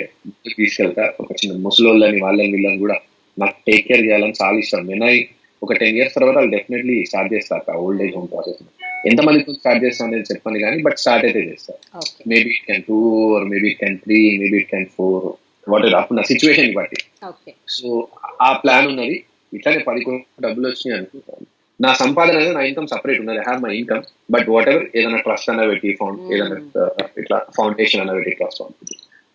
తీసుకెళ్తా. ఒక చిన్న ముసలోళ్ళని వాళ్ళని వీళ్ళని కూడా నాకు టేక్ కేర్ చేయాలని చాలా ఇష్టం. నేను ఒక 10 years తర్వాత వాళ్ళు డెఫినెట్లీ స్టార్ట్ చేస్తారు ఓల్డ్ ఏజ్ హోమ్ ప్రాసెస్. ఎంతమందితో స్టార్ట్ చేస్తాం అనేది చెప్పండి కానీ, బట్ స్టార్ట్ అయితే చేస్తారు. Maybe it can 2 or maybe it can 3, maybe it can 4, what అప్పుడు నా సిచ్యువేషన్ బట్టి. సో ఆ ప్లాన్ ఉన్నది. ఇట్లానే 10 కోట్లు డబ్బులు వచ్చినాయి అనుకుంటాను. నా సంపాదన అనేది నా ఇన్కమ్ సపరేట్ ఉన్నది. I have my income, but what ever ఏదైనా ట్రస్ట్ అన్న పెట్టి ఏదైనా ఇట్లా ఫౌండేషన్ అన్న పెట్టి ట్రస్ట్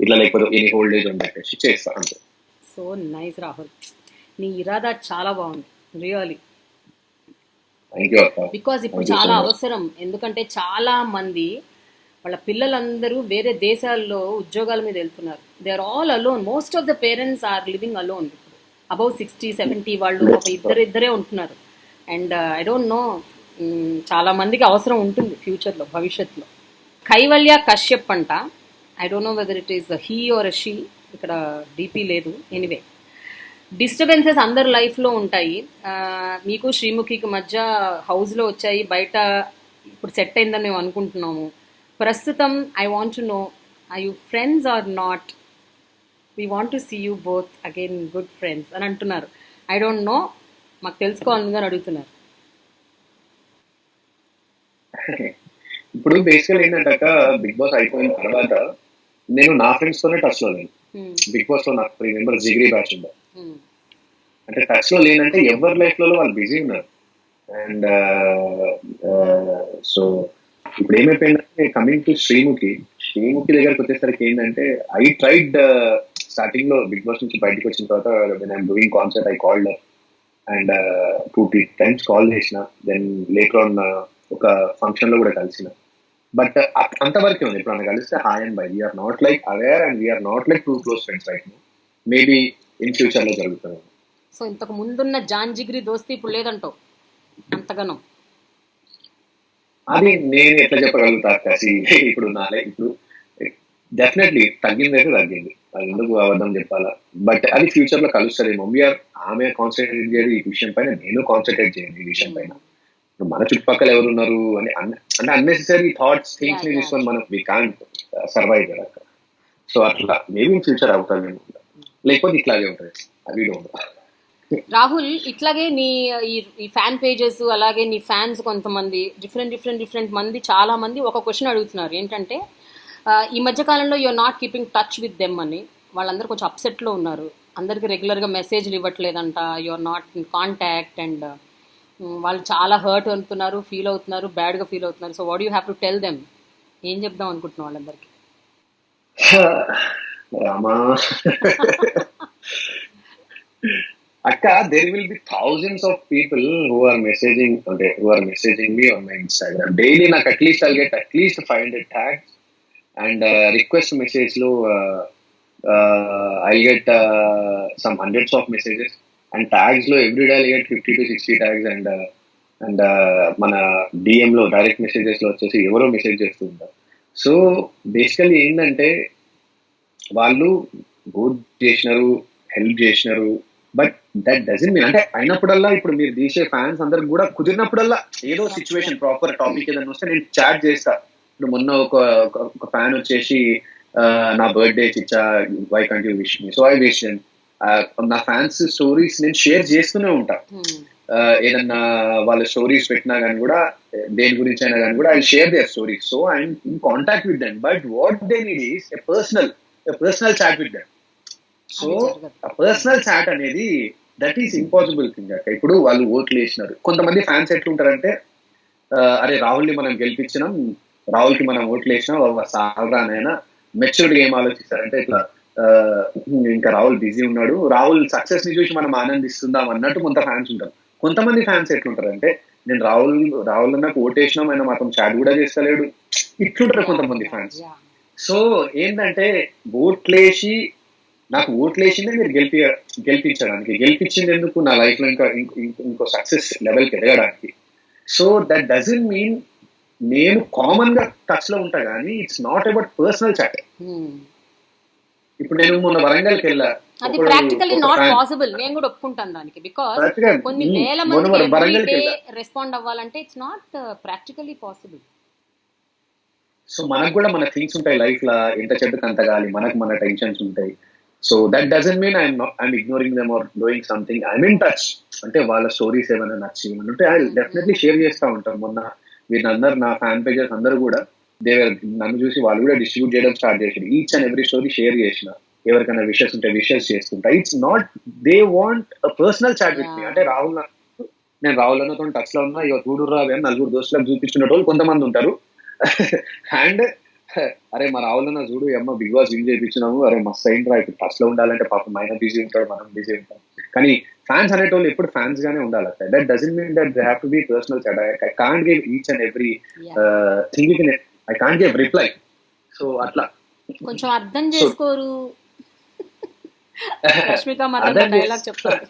ఇట్లా, లేకపోతే ఎనీ ఓల్డ్ ఏజ్ అని పెట్టేసి చేస్తా అంతే. సో నైస్ రాహుల్, నీ ఇరాదా చాలా బాగుంది రియల్లీ. బికాజ్ ఇప్పుడు చాలా అవసరం. ఎందుకంటే చాలా మంది వాళ్ళ పిల్లలందరూ వేరే దేశాల్లో ఉద్యోగాల మీద వెళ్తున్నారు. They are all alone. Most of the parents are living alone. Above 60-70 వాళ్ళు ఒక ఇద్దరే ఉంటున్నారు. అండ్ ఐ డోంట్ నో, చాలా మందికి అవసరం ఉంటుంది ఫ్యూచర్లో, భవిష్యత్తులో. కైవల్య కశ్యప్ అంట. I don't know whether it is he or she. ఇక్కడ డీపీ లేదు. ఎనీవే, డిస్టర్బెన్సెస్ అందరి లైఫ్లో ఉంటాయి. మీకు శ్రీముఖికి మధ్య హౌస్లో వచ్చాయి, బయట ఇప్పుడు సెట్ అయిందని మేము అనుకుంటున్నాము. ప్రస్తుతం I want to know, are you friends or not? We want to see you both again good friends అని అంటున్నారు. ఐ డోంట్ నో, మాకు తెలుసుకోవాలని అని అడుగుతున్నారు. ఇప్పుడు బేసికల్ ఏంటంటే బిగ్ బాస్ అయిపోయిన తర్వాత నేను నా ఫ్రెండ్స్ తోనే టచ్ లో లేను. బిగ్ బాస్ లో నాకు 3 members జిగ్రీ బ్యాచ్ ఉండే. అంటే టచ్ లో లేనంటే ఎవరి లైఫ్ లో వాళ్ళు బిజీ ఉన్నారు. అండ్ సో ఇప్పుడు ఏమైపోయిందంటే, కమింగ్ టు శ్రీముఖి దగ్గరకు వచ్చేసరికి ఏంటంటే, ఐ ట్రైడ్ స్టార్టింగ్ లో బిగ్ బాస్ నుంచి బయటకు వచ్చిన తర్వాత when I'm doing concert I called and 2 times call చేసిన. దెన్ లేటర్ ఆన్ ఒక ఫంక్షన్ లో కూడా కలిసిన. బట్ అంతవరకే ఉంది. ఇప్పుడు కలిస్తే hi and bye, we're not like aware and we're not like too close friends right now. Maybe in future లో జరుగుతుంది. సో ఇంతకు ముందున్న జాన్ జిగ్రీ దోస్తి ఇప్పుడు లేదంటావు అంతగానో? అది నేను ఎట్లా చెప్పగలుగుతా కాసి, ఇప్పుడు నా లైఫ్ ఇప్పుడు డెఫినెట్లీ తగ్గింది అయితే తగ్గింది, అది ఎందుకు అబద్ధం చెప్పాలా. బట్ అది ఫ్యూచర్ లో కలుస్తుందేమో. వీఆర్ ఆమె కాన్సన్ట్రేట్ చేయదు ఈ విషయం పైన, నేను కాన్సన్ట్రేట్ చేయను ఈ విషయం పైన. ఇప్పుడు మన చుట్టుపక్కల ఎవరున్నారు అని అంటే అన్నెసెసరీ థాట్స్ థింగ్స్ ని తీసుకొని మనం వి కాంట్ సర్వైవ్ కదా. సో అట్లా మేబీ ఫ్యూచర్ అవుతామేమో, లేకపోతే ఇట్లాగే ఉంటుంది. అది రాహుల్, ఇట్లాగే నీ ఈ ఫ్యాన్ పేజెస్, అలాగే నీ ఫ్యాన్స్ కొంతమంది డిఫరెంట్ మంది, చాలా మంది ఒక క్వశ్చన్ అడుగుతున్నారు ఏంటంటే, ఈ మధ్య కాలంలో you're not keeping touch with them అని. వాళ్ళందరూ కొంచెం అప్సెట్లో ఉన్నారు. అందరికి రెగ్యులర్గా మెసేజ్లు ఇవ్వట్లేదంట, you're not in contact, and వాళ్ళు చాలా హర్ట్ అవుతున్నారు, ఫీల్ అవుతున్నారు, బ్యాడ్గా ఫీల్ అవుతున్నారు. So what you have to tell them? ఏం చెప్దాం అనుకుంటున్నావు వాళ్ళందరికీ? రామా అక్క, there will be thousands of people who are messaging me on my Instagram daily. నాకు at least I'll get at least 500 tags and request message లో I'll get some hundreds of messages, and tags లో every day I'll get 50 to 60 tags, and మన DM లో direct messages లో వచ్చేసి ఎవరో message చేస్తుంటారు. So basically ఏంటంటే, వాళ్ళు గుడ్ చేసినారు, హెల్ప్ చేసినారు, బట్ దట్ డజంట్ మీన్ అంటే అయినప్పుడల్లా ఇప్పుడు మీరు తీసే ఫ్యాన్స్ అందరికి కూడా కుదిరినప్పుడల్లా ఏదో సిచ్యువేషన్ ప్రాపర్ టాపిక్ ఏదైనా వస్తే నేను చాట్ చేస్తా. ఇప్పుడు మొన్న ఒక ఫ్యాన్ వచ్చేసి నా బర్త్డే చిచ్చా, why can't you wish me, so I wish. నా ఫ్యాన్స్ స్టోరీస్ నేను షేర్ చేస్తూనే ఉంటా. ఏదన్నా వాళ్ళ స్టోరీస్ పెట్టినా కానీ కూడా, దేని గురించి అయినా కానీ కూడా I share their stories. So I'm in contact with them, but what they need is a personal chat with them. So ఆ పర్సనల్ చాట్ అనేది దట్ ఈస్ ఇంపాసిబుల్ థింగ్ అక్క. ఇప్పుడు వాళ్ళు ఓట్లు వేసినారు, కొంతమంది ఫ్యాన్స్ ఎట్లుంటారంటే, అరే రాహుల్ ని మనం గెలిపించినాం, రాహుల్ కి మనం ఓట్లు వేసినాం, సాలరానైనా మెచ్యూర్డ్ ఏం ఆలోచిస్తారంటే ఇట్లా, ఇంకా రాహుల్ బిజీ ఉన్నాడు, రాహుల్ సక్సెస్ ని చూసి మనం ఆనందిస్తుందాం అన్నట్టు కొంత ఫ్యాన్స్ ఉంటారు. కొంతమంది ఫ్యాన్స్ ఎట్లుంటారంటే, నేను రాహుల్ నాకు ఓటేసినాం, ఆయన మాత్రం చాట్ కూడా చేస్తలేడు, ఇట్లుంటారు కొంతమంది ఫ్యాన్స్. సో ఏంటంటే, నాకు ఓట్లేసిందే మీరు గెలిపించడానికి, గెలిపించింది ఎందుకు, నా లైఫ్ లో ఇంకో సక్సెస్ లెవెల్కి ఎదగడానికి. సో దట్ డజంట్ మీన్ నేను కామన్ గా టచ్ లో ఉంటా, కానీ it's not about personal chat. ఇప్పుడు నేను మొన్న వరంగల్కి వెళ్ళా, అది ప్రాక్టికల్లీ నాట్ పాసిబుల్. నేను కూడా ఒప్పుకుంటాను దానికి, బికాస్ కొన్ని వేల మంది రెస్పాండ్ అవ్వాలంటే it's not practically possible. So మనకు కూడా మన థింగ్స్ ఉంటాయి లైఫ్ లో, ఎంత చెడ్డకు అంత గాలి, మనకు మన టెన్షన్స్ ఉంటాయి. So that doesn't mean I'm ignoring them or doing something. I'm in touch. అంటే వాళ్ళ స్టోరీస్ ఏమైనా నచ్చి ఉంటే ఐ డెఫినెట్లీ షేర్ చేస్తూ ఉంటాను. మొన్న వీళ్ళందరూ నా ఫ్యాన్ పేజెస్ అందరూ కూడా నన్ను చూసి వాళ్ళు కూడా డిస్ట్రిబ్యూట్ చేయడం స్టార్ట్ చేసారు. Each and every story share చేసిన, ఎవరికైనా విషెస్ ఉంటే విషెస్ చేసుకుంటా. It's not they want personal chat with me. అంటే నేను రాహుల్ అన్నతో టచ్ లో ఉన్నా, ఇక చూడురా అని నలుగురు దోస్తులకు చూపించుకునే వాళ్ళు కొంతమంది ఉంటారు. అండ్ అరే మా రాహుల్ అన్న చూడు, అమ్మ బిగ్ బాస్ విన్ చేయించినాము, అరే మస్తు అయింట్రా, ఇప్పుడు టచ్ లో ఉండాలంటే పాపం ఆయన బిజీ ఉంటాడు, మనం బిజీ ఉంటాం. కానీ ఫ్యాన్స్ అనేటోళ్ళు ఎప్పుడు ఫ్యాన్స్ గానే ఉండాలి. That doesn't mean that they have to be personal chat. I can't give each and everything, I can't give reply. So అట్లా కొంచెం అర్థం చేసుకోరు. రష్మిక మదన్ డైలాగ్ చెప్తారు,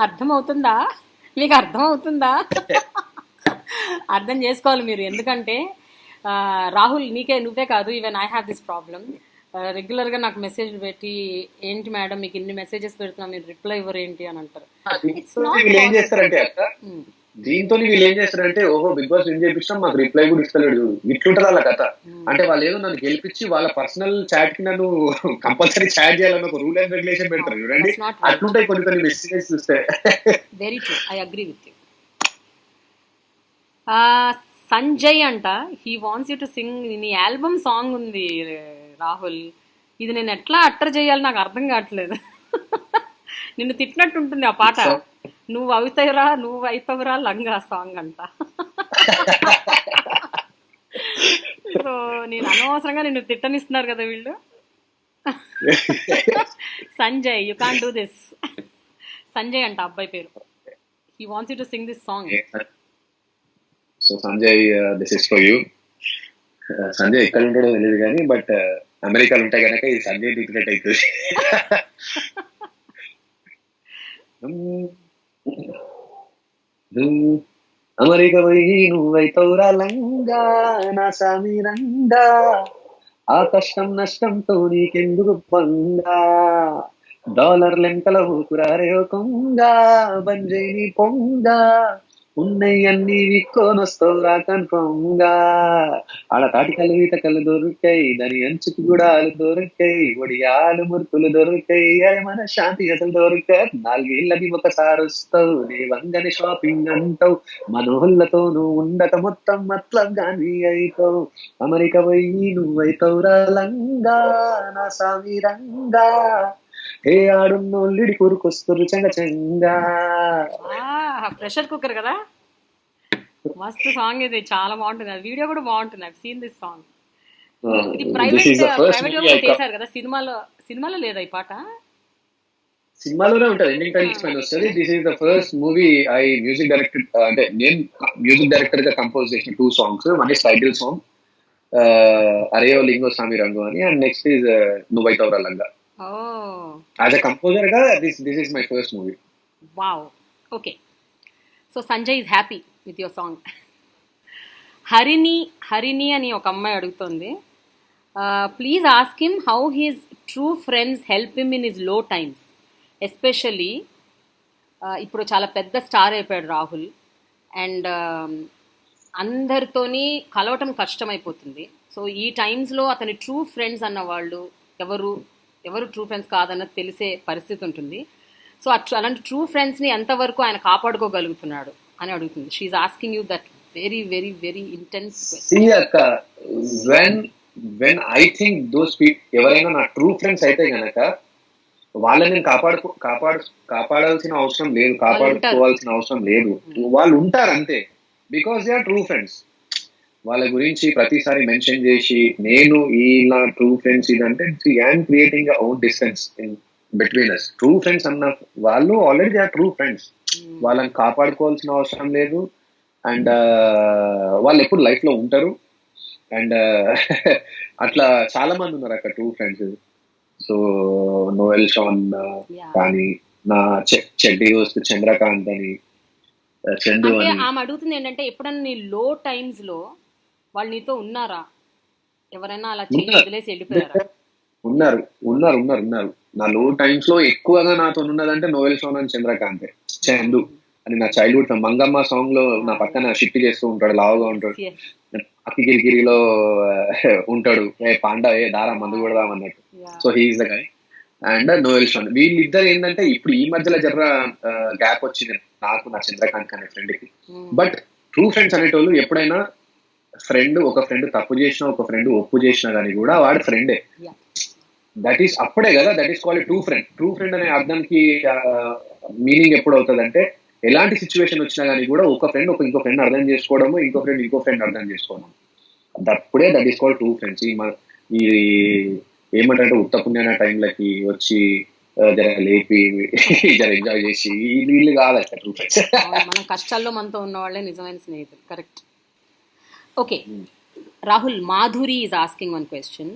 అర్థం అవుతుందా మీకు, అర్థం అవుతుందా? అర్థం చేసుకోవాలి మీరు. ఎందుకంటే రాహుల్, నువ్వే కాదు, even I have this problem. రెగ్యులర్గా నాకు మెసేజ్లు పెట్టి, ఏంటి మేడం మీకు ఇన్ని మెసేజెస్ పెడుతున్నా, మీరు రిప్లై ఇవ్వరు ఏంటి అని అంటారు. ఏం చేస్తారంటే దీంతో వీళ్ళు ఏం చేస్తారంటే, ఓహో బిగ్ బాస్ ఏం చేయించినా మాకు రిప్లై కూడా ఇస్తలేడు, ఇట్లుంటారు వాళ్ళ కథ. అంటే వాళ్ళు ఏదో నన్ను గెలిపించి వాళ్ళ పర్సనల్ చాట్ కి నన్ను కంపల్సరీ చాట్ చేయాలని ఒక రూల్ అండ్ రెగ్యులేషన్ పెడతారు చూడండి. అట్లుంటాయి కొన్ని మెసేజెస్ చూస్తే. Very true, I agree with you. Sanjay అంట, he wants you to sing. నీ ఆల్బమ్ సాంగ్ ఉంది రాహుల్, ఇది నేను ఎట్లా అట్టర్ చేయాలి నాకు అర్థం కావట్లేదు. నిన్ను తిట్టినట్టు ఉంటుంది ఆ పాట. నువ్వు అవుతావురా లంగా సాంగ్ అంట. సో నేను అనవసరంగా నిన్ను తిట్టనిస్తున్నారు కదా వీళ్ళు. Sanjay, you can't do this. Sanjay అంట అబ్బాయి పేరు. He wants you to Singh this song. So Sanjay, this is for you. Sanjay ఎక్కడ ఉంటాడో తెలియదు కానీ బట్ అమెరికాలో ఉంటే కనుక ఇది సంజయ్ దిగినట్టు అవుతుంది. అమెరికా పోయి నువ్వైతవురా లంగా నా సమీరంగా, ఆ కష్టం నష్టంతో నీకెందుకు పంగా, డాలర్ లెంకల ఊకురారే కొంగా, బంజై నీ పొంగా, ఉన్నయన్నీ విక్కోనొస్తావురా కన్ఫర్మ్గా, ఆడ తాటికలు ఈతకలు దొరుకాయి, దాని అంచుకు గుడాలు దొరికాయి, ఒడియాలు మురుకులు దొరికాయి, అరే మన శాంతి అసలు దొరికాయి, నాలుగేళ్ళకి ఒకసారి వస్తావు నీ వంగని షాపింగ్ అంటావు, మనోళ్ళతోనూ ఉండక మొత్తం మతలం గాని అయితావు, అమెరికా పోయి నువ్వైతవురా లంగా నా సామిరంగా, ఏ ఆడున్నోళ్ళిడి కొరుకొస్తారు చెంగ చెంగా. ప్రెషర్ కుక్కర్ కదా, మస్తు సాంగ్ ఇది, చాలా బాగుంటుంది. అది వీడియో కూడా బాగుంటుంది. I seen this song. ఇది ప్రైవేట్ గా చేశారు కదా సినిమాలో లేదా ఈ పాట? సినిమాలోనే ఉంటుంది, ఎండింగ్ టైటిల్స్ పైన వస్తుంది. This is the first movie I music director, అంటే నేను మ్యూజిక్ డైరెక్టర్ గా కంపోజ్ చేసిన 2 songs. One is title song అరేయో లింగో స్వామి రంగు అని, అండ్ నెక్స్ట్ ఈజ్ నువ్వైతవురా లంగా. యాజ్ అ కంపోజర్ గా this is my first movie. Wow. Okay, so Sanjay is happy with your song. Harini అని ఒక అమ్మాయి అడుగుతుంది, please ask him how his true friends help him in his లో టైమ్స్, ఎస్పెషల్లీ ఇప్పుడు చాలా పెద్ద స్టార్ అయిపోయాడు రాహుల్, అండ్ అందరితోని కలవటం కష్టమైపోతుంది. సో ఈ టైమ్స్లో అతని ట్రూ ఫ్రెండ్స్ అన్న వాళ్ళు ఎవరు ట్రూ ఫ్రెండ్స్ కాదన్నది తెలిసే పరిస్థితి ఉంటుంది. సో అలాంటి ట్రూ ఫ్రెండ్స్ని ఎంతవరకు ఆయన కాపాడుకోగలుగుతున్నాడు అని అడుగుతుంది. She's asking you that very very very intense question. When I think those ఎవరైనా నా ట్రూ ఫ్రెండ్స్ అయితే గనక వాళ్ళని నేను కాపాడాల్సిన అవసరం లేదు, కాపాడుకోవాల్సిన అవసరం లేదు, వాళ్ళు ఉంటారు అంతే. Because they are true friends. వాళ్ళ గురించి ప్రతిసారి మెన్షన్ చేసి నేను ఈ నా ట్రూ ఫ్రెండ్స్ ఇదంటే I'm creating a own distance in between us. True friends అన్న వాళ్ళు already they are true friends, వాళ్ళని కాపాడుకోవాల్సిన అవసరం లేదు. అండ్ వాళ్ళు ఎప్పుడు లైఫ్ లో ఉంటారు. అండ్ అట్లా చాలా మంది ఉన్నారు అక్కడ true friends. So Noel Sean కానీ, నా చెడ్డీ దోస్త్ చంద్రకాంత్ అని, చందు అంటే అని. ఆమె అడుగుతుంది ఏంటంటే, ఎప్పుడన్నా నీ లో టైమ్స్ లో వాళ్ళు నీతో ఉన్నారా? ఎవరైనా అలా వదిలేసి వెళ్ళిపోయారా? ఉన్నారు. నా లో టైమ్స్ లో ఎక్కువగా నాతో ఉన్నదంటే నోయల్ షాన్ అని చంద్రకాంత్, చందు అని. నా చైల్డ్హుడ్ మంగమ్మ సాంగ్ లో నా పక్కన షిఫ్ట్ చేస్తూ ఉంటాడు, లావుగా ఉంటాడు, అక్కిగిరిగిరిలో ఉంటాడు, ఏ పాండా ఏ దారా మందు కొడదాం అన్నట్టు. So he's the guy. And Noel Sean, వీళ్ళిద్దరు ఏంటంటే ఇప్పుడు ఈ మధ్యలో జర్ర గ్యాప్ వచ్చింది నాకు నా చంద్రకాంత్ అనే ఫ్రెండ్ కి. బట్ ట్రూ ఫ్రెండ్స్ అనేటోళ్ళు ఎప్పుడైనా ఒక ఫ్రెండ్ తప్పు చేసినా, ఒక ఫ్రెండ్ ఒప్పు చేసినా కానీ కూడా వాడు ఫ్రెండే. దట్ ఈస్ అప్పుడే కదా, that is called true friend. True friend అనే అర్థంకి మీనింగ్ ఎప్పుడు అవుతుంది అంటే, ఎలాంటి సిచ్యువేషన్ వచ్చినా కానీ కూడా ఒక ఫ్రెండ్ ఇంకో ఫ్రెండ్ అర్థం చేసుకోవడము, ఇంకో ఫ్రెండ్ అర్థం చేసుకోవడం, అప్పుడే that is called true friends. ఈ ఏమంటారంటే ఉత్త పుణ్యాన టైంలకి వచ్చి జర లేపి జర ఎంజాయ్ చేసి వీళ్ళు కాదట ట్రూ ఫ్రెండ్స్. మన కష్టాల్లో మనతో ఉన్న వాళ్ళే నిజమైన స్నేహితులు. Correct. Okay Rahul, Madhuri is asking one question.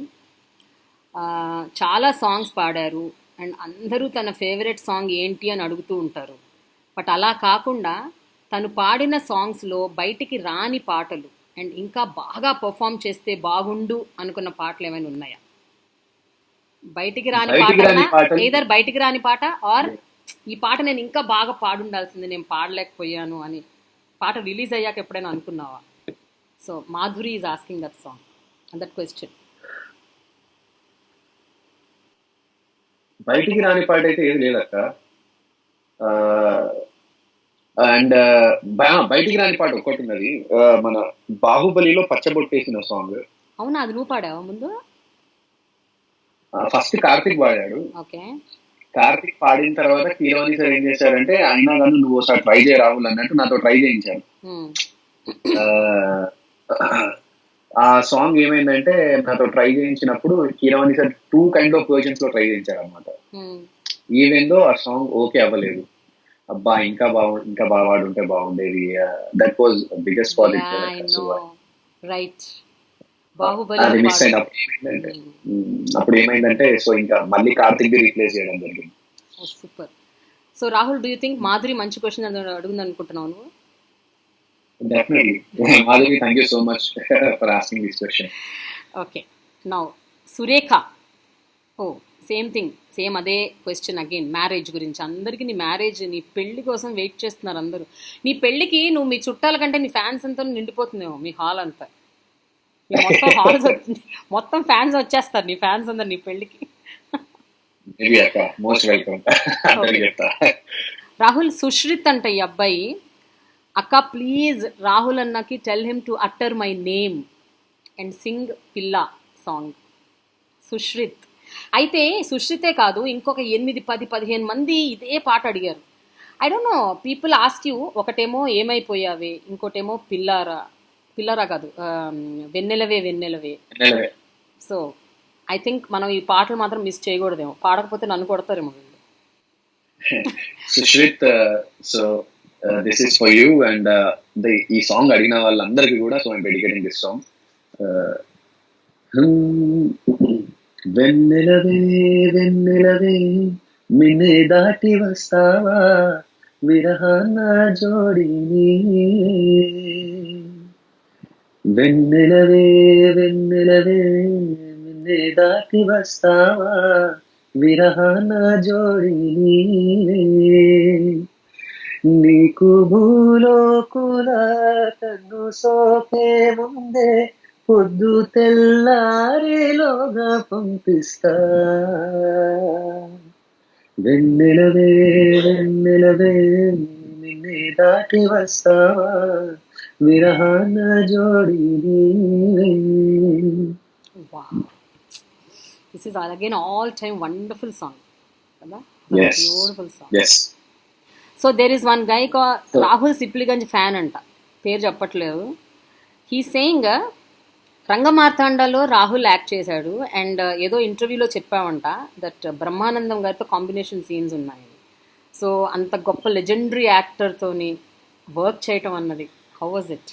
చాలా సాంగ్స్ పాడారు అండ్ అందరూ తన ఫేవరెట్ సాంగ్ ఏంటి అని అడుగుతూ ఉంటారు. బట్ అలా కాకుండా తను పాడిన సాంగ్స్లో బయటికి రాని పాటలు అండ్ ఇంకా బాగా పర్ఫామ్ చేస్తే బాగుండు అనుకున్న పాటలు ఏమైనా ఉన్నాయా? బయటికి రాని పాట, ఏదర్ బయటికి రాని పాట ఆర్ ఈ పాట నేను ఇంకా బాగా పాడుండాల్సింది, నేను పాడలేకపోయాను అని పాట రిలీజ్ అయ్యాక ఎప్పుడైనా అనుకున్నావా? So Madhuri is asking that song and that question. బయటికి రాని పాట అయితే ఏది లేదక్క. అండ్ బయటికి రాని పాట ఒక్కటి ఉన్నది, మన బాహుబలిలో పచ్చబొట్టేసిన సాంగ్. అవునా, అది నువ్వు పాడావా ముందు? ఫస్ట్ కార్తిక్ పాడాడు. ఓకే. కార్తిక్ పాడిన తర్వాత కీరవాణి సార్ ఏం చేశారంటే, అయినా కానీ నువ్వు ఒకసారి ట్రై చేయ రాహుల్ అన్నట్టు నాతో ట్రై చేయించాను. ఆ సాంగ్ ఏమైందంటే, నాతో ట్రై చేయించినప్పుడు Keeravani sir 2 kind of versions లో ట్రై చేయించారు అనమాట. ఈవెందో ఆ సాంగ్ ఓకే అవ్వలేదు. అబ్బా ఇంకా బాగా పాడుంటే బాగుండేది. That was biggest project. Right. Baahubali అది మిస్ part. అయిన అప్పుడు ఏమైందంటే సో ఇంకా మళ్ళీ కార్తిక్ ది రీప్లేస్ చేయడం జరిగింది. Super. So Rahul, do you think Madhuri మంచి క్వశ్చన్ అడుగుంది అనుకుంటున్నావు నువ్వు? Definitely. Madhavi, thank you so much for asking this question. Okay, now Surekha. Oh same thing, same అదే క్వశ్చన్ అగైన్, మ్యారేజ్ గురించి. అందరికీ నీ మ్యారేజ్, నీ పెళ్లి కోసం వెయిట్ చేస్తున్నారు అందరూ. నీ పెళ్లికి నువ్వు మీ చుట్టాల కంటే నీ ఫ్యాన్స్ అంతా నిండిపోతుందేమో మీ హాల్ అంతా. మీ మొత్తం హాల్స్ మొత్తం ఫ్యాన్స్ వచ్చేస్తారు, నీ ఫ్యాన్స్ అందరు నీ పెళ్లికి. మేబీ అక్క, మోస్ట్ వెల్కమ్. రాహుల్, సుశ్రిత్ అంట ఈ అబ్బాయి. అక్క ప్లీజ్ రాహుల్ అన్నకి tell him to utter my name and Singh పిల్లా సాంగ్. సుశ్రిత్. అయితే సుశ్రితే కాదు, ఇంకొక 8, 10, 15 మంది ఇదే పాట అడిగారు. I don't know, people ask you. ఒకటేమో ఏమైపోయావే, ఇంకోటేమో పిల్లారా. పిల్లరా కాదు, వెన్నెలవే వెన్నెలవే. సో ఐ థింక్ మనం ఈ పాటలు మాత్రం మిస్ చేయకూడదేమో. పాడకపోతే నన్ను కొడతారేమో వీళ్ళు. Sushrith, so this is for you and ఈ సాంగ్ అడిగిన వాళ్ళందరికీ కూడా so I'm dedicating this song. వెన్నెలవే వెన్నెలవే మిన్నే దాటి వస్తావా విరహాన జోడిని. వెన్నెలవే వెన్నెలవే మిన్నే దాటి వస్తావా విరహాన జోడిని. నీకు భూలోకుల కన్ను సోకే ముందే పొద్దు తెల్లారేలోగా పంపిస్తా. వెన్నెలవే వెన్నెలవే నిన్నే దాటి వస్తావా విరహాన జోడిని. This is again all time wonderful song కదా. Yes. Beautiful song. Yes. So there is one guy Rahul Sipligunj fan అంట, పేరు చెప్పట్లేదు. హీ సేయింగ్ రంగమార్తాండలో రాహుల్ యాక్ట్ చేశాడు అండ్ ఏదో ఇంటర్వ్యూలో చెప్పావంట దట్ బ్రహ్మానందం గారితో కాంబినేషన్ సీన్స్ ఉన్నాయని. సో అంత గొప్ప లెజెండరీ యాక్టర్తోని వర్క్ చేయటం అన్నది, హౌ వాజ్ ఇట్?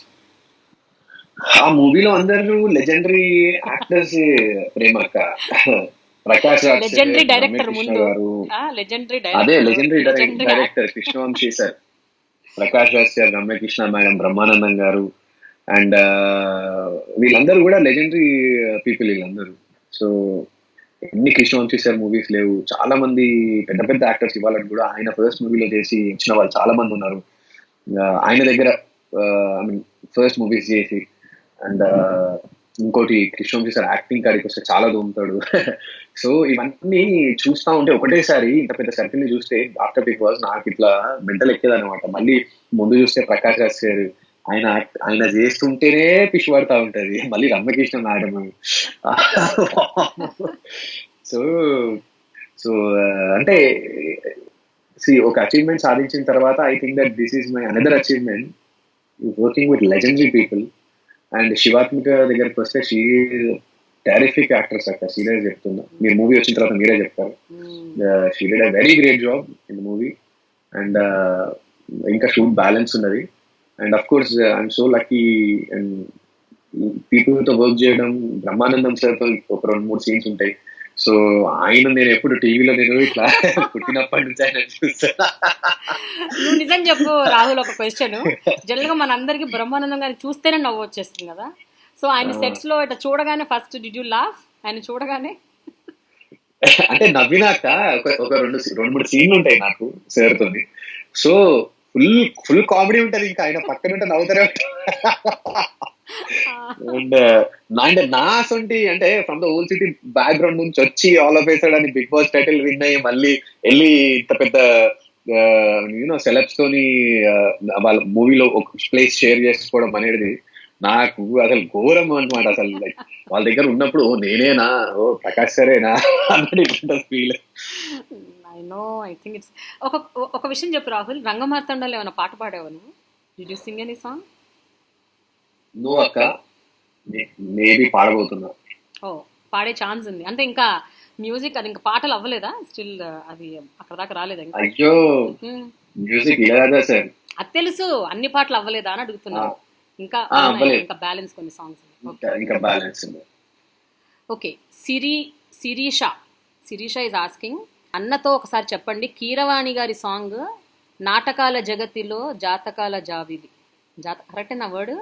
ఆ మూవీలో అందరూ లెజెండరీ యాక్టర్స్ ప్రేమక్క. ప్రకాష్ రాజ్, లెజెండరీ డైరెక్టర్ ముందు, గారు, లెజెండరీ అదే legendary director Krishna Vamsi sir, Prakash Raj sir, Ramya Krishna madam, Brahmanandam garu and వీళ్ళందరూ కూడా లెజెండరీ పీపుల్ వీళ్ళందరూ. సో ఎన్ని కృష్ణవంశీ సార్ మూవీస్ లేవు, చాలా మంది పెద్ద పెద్ద యాక్టర్స్ ఇవ్వాలని కూడా ఆయన ఫస్ట్ మూవీలో చేసి ఇచ్చిన వాళ్ళు చాలా మంది ఉన్నారు. ఆయన దగ్గర ఐ మీన్ ఫస్ట్ మూవీస్ చేసి అండ్ ఇంకోటి కృష్ణవంశీ సార్ యాక్టింగ్ కాడికి వస్తే చాలా దూముతాడు. సో ఇవన్నీ చూస్తా ఉంటే ఒకటేసారి ఇంత పెద్ద సర్కిల్ ని చూస్తే ఆఫ్టర్ బిగ్ బాస్ నాకు ఇట్లా మెంటల్ ఎక్కేదన్నమాట. మళ్ళీ ముందు చూస్తే ప్రకాష్ రాజ్ సార్, ఆయన చేస్తుంటేనే పిష్ పడతా ఉంటది. మళ్ళీ రమ్యకృష్ణ మేడం. సో సో అంటే ఒక అచీవ్మెంట్ సాధించిన తర్వాత I think that this is my another achievement, working with legendary people. And Shivathmika దగ్గరికి వస్తే షీ టెరిఫిక్ యాక్టర్స్ అక్క, సీరియస్ చెప్తున్నా. మీరు మూవీ వచ్చిన తర్వాత మీరే చెప్తారు. She did a very great job in the movie and ఇంకా షూట్ బ్యాలెన్స్ ఉన్నది. And of course I'm so lucky and people తో వర్క్ చేయడం. బ్రహ్మానందం సార్ తో ఒక 2-3 సీన్స్ ఉంటాయి. సో ఆయన నేను ఎప్పుడు టీవీలో నేను ఇట్లా పుట్టినప్పటి నుంచి ఆయన చూస్తాను. నువ్వు నిజం చెప్పు రాహుల్, ఒక క్వశ్చన్. జనరల్ గా మనందరికి బ్రహ్మానందం గారిని చూస్తేనే నవ్వు వచ్చేస్తుంది కదా. సో ఆయన సెట్స్ లో ఇట్లా చూడగానే ఫస్ట్ డిడ్ యూ లాఫ్ ఆయన చూడగానే? అంటే నవ్వినాక ఒక 2-3 సీన్లు ఉంటాయి నాకు సార్ తోని. సో ఫుల్ కామెడీ ఉంటది, ఇంకా ఆయన పక్కన ఉంటే నవ్వుతారే ఉంటారు. అండ్ నా సొంటి అంటే from the old city background నుంచి వచ్చి ఆల్ ఆఫ్ వేసాడు అని బిగ్ బాస్ టైటిల్ విన్ అయ్యి మళ్ళీ వెళ్ళి ఇంత పెద్ద యూనో సెలబ్స్ తోని వాళ్ళ మూవీలో ఒక ప్లేస్ షేర్ చేసుకోవడం అనేది నాకు అసలు ఘోరం అనమాట. అసలు లైక్ వాళ్ళ దగ్గర ఉన్నప్పుడు నేనేనా, ప్రకాష్ సరేనా అన్నట్టు feel. I know, I think it's ఒక విషయం చెప్పు రాహుల్, రంగమార్తాండలో ఏమైనా పాట పాడావా నువ్వు? Did you sing any song? No అక్క, మేబీ పాడబోతున్నా. ఓ, పాడే ఛాన్స్ ఉంది అంటే ఇంకా మ్యూజిక్ అది ఇంకా పాటలు అవ్వలేదా స్టిల్? అది అక్కడ దాకా రాలేదా ఇంకా? అయ్యో మ్యూజిక్ ఇలాగా సార్, అది తెలుసు, అన్ని పాటలు అవ్వలేదా అని అడుగుతున్నా. ఇంకా అవ్వలేదు. ఇంకా బ్యాలెన్స్ కొన్ని సాంగ్స్. ఇంకా బ్యాలెన్స్ ఉంది. ఓకే, శిరీష ఇస్ ఆస్కింగ్, అన్నతో ఒకసారి చెప్పండి కీరవాణి గారి సాంగ్ నాటకాల జగతిలో జాతకాల జాబిలి, కరెక్టే నా వర్డ్,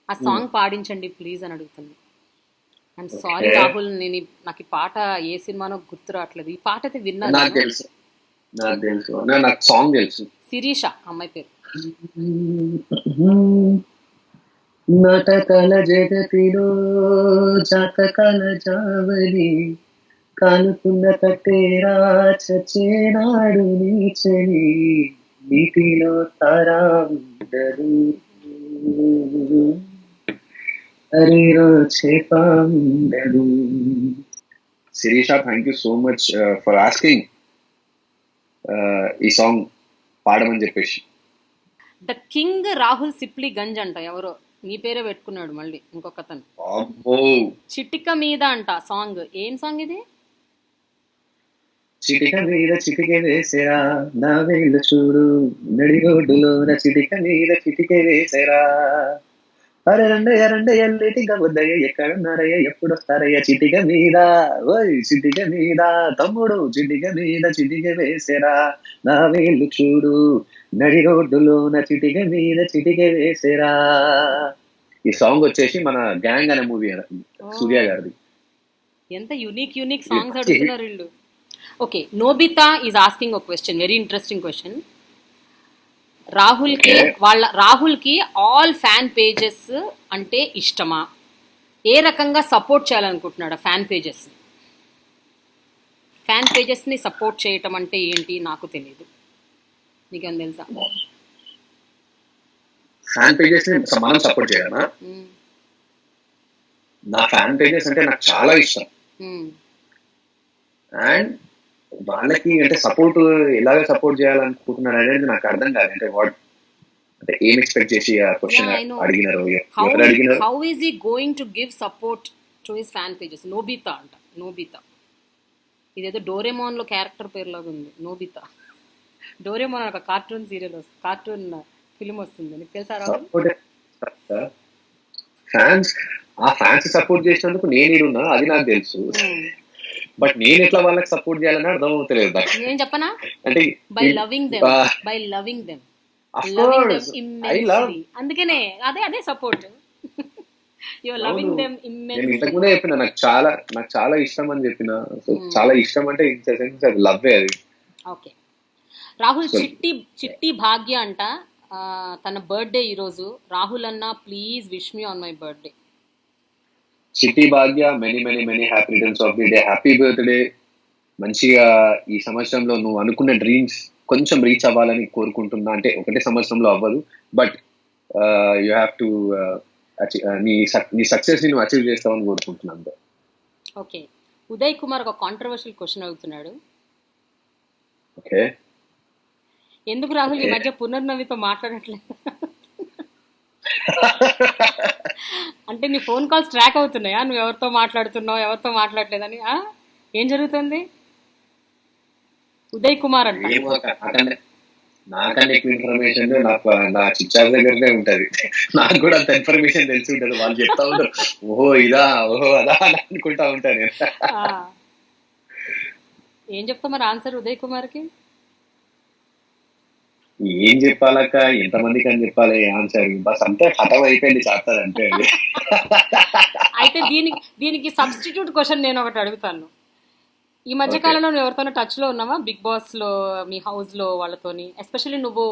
ఆ సాంగ్ పాడించండి ప్లీజ్ అని అడుగుతుంది. ఐఎమ్ సారీ రాహుల్, నాకు ఈ పాట ఏ సినిమానో గుర్తు రావట్లేదు. ఈ పాట అయితే విన్నాను. నాకు తెలుసు నాకు సాంగ్ తెలుసు. శిరీష అమ్మాయి పేరు. నాటకాల జగతిలో జాతకాల జావలి కాలుతున్న కట్టేరా చచ్చేనాడు నీచని నీటిలో తారా ఉండదు అరేరో చేప ఉండదు. Sirisha, thank you so much for asking ఈ సాంగ్ పాడమని చెప్పేసి. The king Rahul Sipligunj అంట, ఎవరో నీ పేరే పెట్టుకున్నాడు మళ్ళీ ఇంకొకతను. చిటిక మీద అంట సాంగ్. ఏం సాంగ్ ఇది? చిటిక మీద చిటిక వేసేరా నా వేళ్ళు చూడు నడి రోడ్డులో నా చిటిక మీద చిటిక వేసేరా అరే రండయ్య ఎల్లిటిక వద్దయ్య ఎక్కడున్నారయ్య ఎప్పుడు వస్తారయ్య చిటిక మీద ఓయ్ చిటిక మీద తమ్ముడు చిటిక మీద చిటిక వేసేరా నా వేళ్ళు చూడు నడి రోడ్డులో నా చిటిక మీద చిటిక వేసేరా. ఈ సాంగ్ వచ్చేసి మన గ్యాంగ్ అనే మూవీ సూర్య గారిది. ఎంత యూనిక్ సాంగ్స్ అడుగుతున్నారు వీళ్ళు. ఓకే, నోబితా ఈజ్ ఆస్కింగ్ ఒక క్వశ్చన్, వెరీ ఇంట్రెస్టింగ్ క్వశ్చన్. రాహుల్కి ఆల్ ఫ్యాన్ పేజెస్ అంటే ఇష్టమా? ఏ రకంగా సపోర్ట్ చేయాలనుకుంటున్నాడు ఫ్యాన్ పేజెస్ని సపోర్ట్ చేయటం అంటే ఏంటి నాకు తెలియదు, నీకేం తెలుసా? ఫ్యాన్ పేజెస్ మనం సపోర్ట్ చేయాలా? నా ఫ్యాన్ పేజెస్ అంటే నాకు చాలా ఇష్టం. అండ్ వాళ్ళకి అంటే సపోర్ట్ ఎలాగ సపోర్ట్ చేయాలనుకుంటున్నారు అనేది నాకు అర్థం కాదు. అంటే అంటే ఏం ఎక్స్పెక్ట్ చేసి ఆ క్వశ్చన్ అడిగినారు, ఎవరు అడిగినారు? How is he going to give support to his fan pages? Nobita అంట, నోబితా. ఇదేదో డోరేమోన్ లో క్యారెక్టర్ పేరులాగా ఉంది, నోబితా. డోరేమోన్ ఒక కార్టూన్ సీరియల్ వస్తుంది, కార్టూన్ ఫిల్మ్ వస్తుంది, నీకు తెలుసా? ఫ్యాన్స్ సపోర్ట్ చేసినందుకు నేను ఇడున్నా, అది నాకు తెలుసు. బట్ నేను ఎట్లా వాళ్ళకి సపోర్ట్ చేయాలని అర్థం అవుతలేదు. నేను చెప్పనా? అంటే బై లవింగ్ దెమ్ ఇమ్మెన్స్లీ. అందుకనే అదే support. You are loving them immensely. నేను ఇంతకు ముందే చెప్పిన నాకు చాలా ఇష్టం అని చెప్పిన. చాలా ఇష్టం అంటే ఇన్ సెన్స్ అది లవ్ అది. ఓకే, రాహుల్ చిట్టి భాగ్య అంట, తన బర్త్డే ఈరోజు. రాహుల్ అన్న please wish me on my birthday. Chitti Bhagya, many many many happy returns of the day, happy birthday. మంచిగా ఈ సంవత్సరంలో నువ్వు అనుకున్న డ్రీమ్స్ కొంచెం రీచ్ అవ్వాలని కోరుకుంటున్నా. అంటే ఒకటే సంవత్సరంలో అవ్వదు, బట్ యూ హ్యావ్ టు నీ సక్సెస్ ని నువ్వు అచీవ్ చేస్తావని కోరుకుంటున్నాను. ఓకే, ఉదయ్ కుమార్ ఒక కాంట్రవర్షియల్ క్వశ్చన్ అడుగుతున్నాడు. ఓకే, ఎందుకు రాహుల్ ఈ మధ్య పునర్నవితో మాట్లాడట్లేదు? అంటే నీ ఫోన్ కాల్స్ ట్రాక్ అవుతున్నాయా? నువ్వు ఎవరితో మాట్లాడుతున్నావు, ఎవరితో మాట్లాడలేదని? ఏం జరుగుతుంది? ఉదయ్ కుమార్ అంట. నాకన్నా ఎక్కువ ఇన్ఫర్మేషన్ నా చిచ్చార్ దగ్గరనే ఉంటది. నాకు కూడా అంత ఇన్ఫర్మేషన్ తెలిసి ఉంటది. వాళ్ళు చెప్తా ఉంటారు, ఓహో ఇదా, ఓహో అదా అని అనుకుంటా ఉంటాను నేను. ఏం చెప్తా మరి ఆన్సర్ ఉదయ్ కుమార్కి? ఏం చెప్పాలక్క, ఎంతమందికి అని చెప్పాలి ఆన్సర్? బస్ అంతే, ఖతం అయిపోయింది చాప్టర్ అంటే. అయితే దీనికి సబ్స్టిట్యూట్ క్వశ్చన్ నేను ఒకటి అడుగుతాను. ఈ మధ్య కాలంలో నువ్వు ఎవరితోనో టచ్ లో ఉన్నావా? బిగ్ బాస్ లో, మీ హౌస్ లో వాళ్ళతోని? ఎస్పెషల్లీ నువ్వు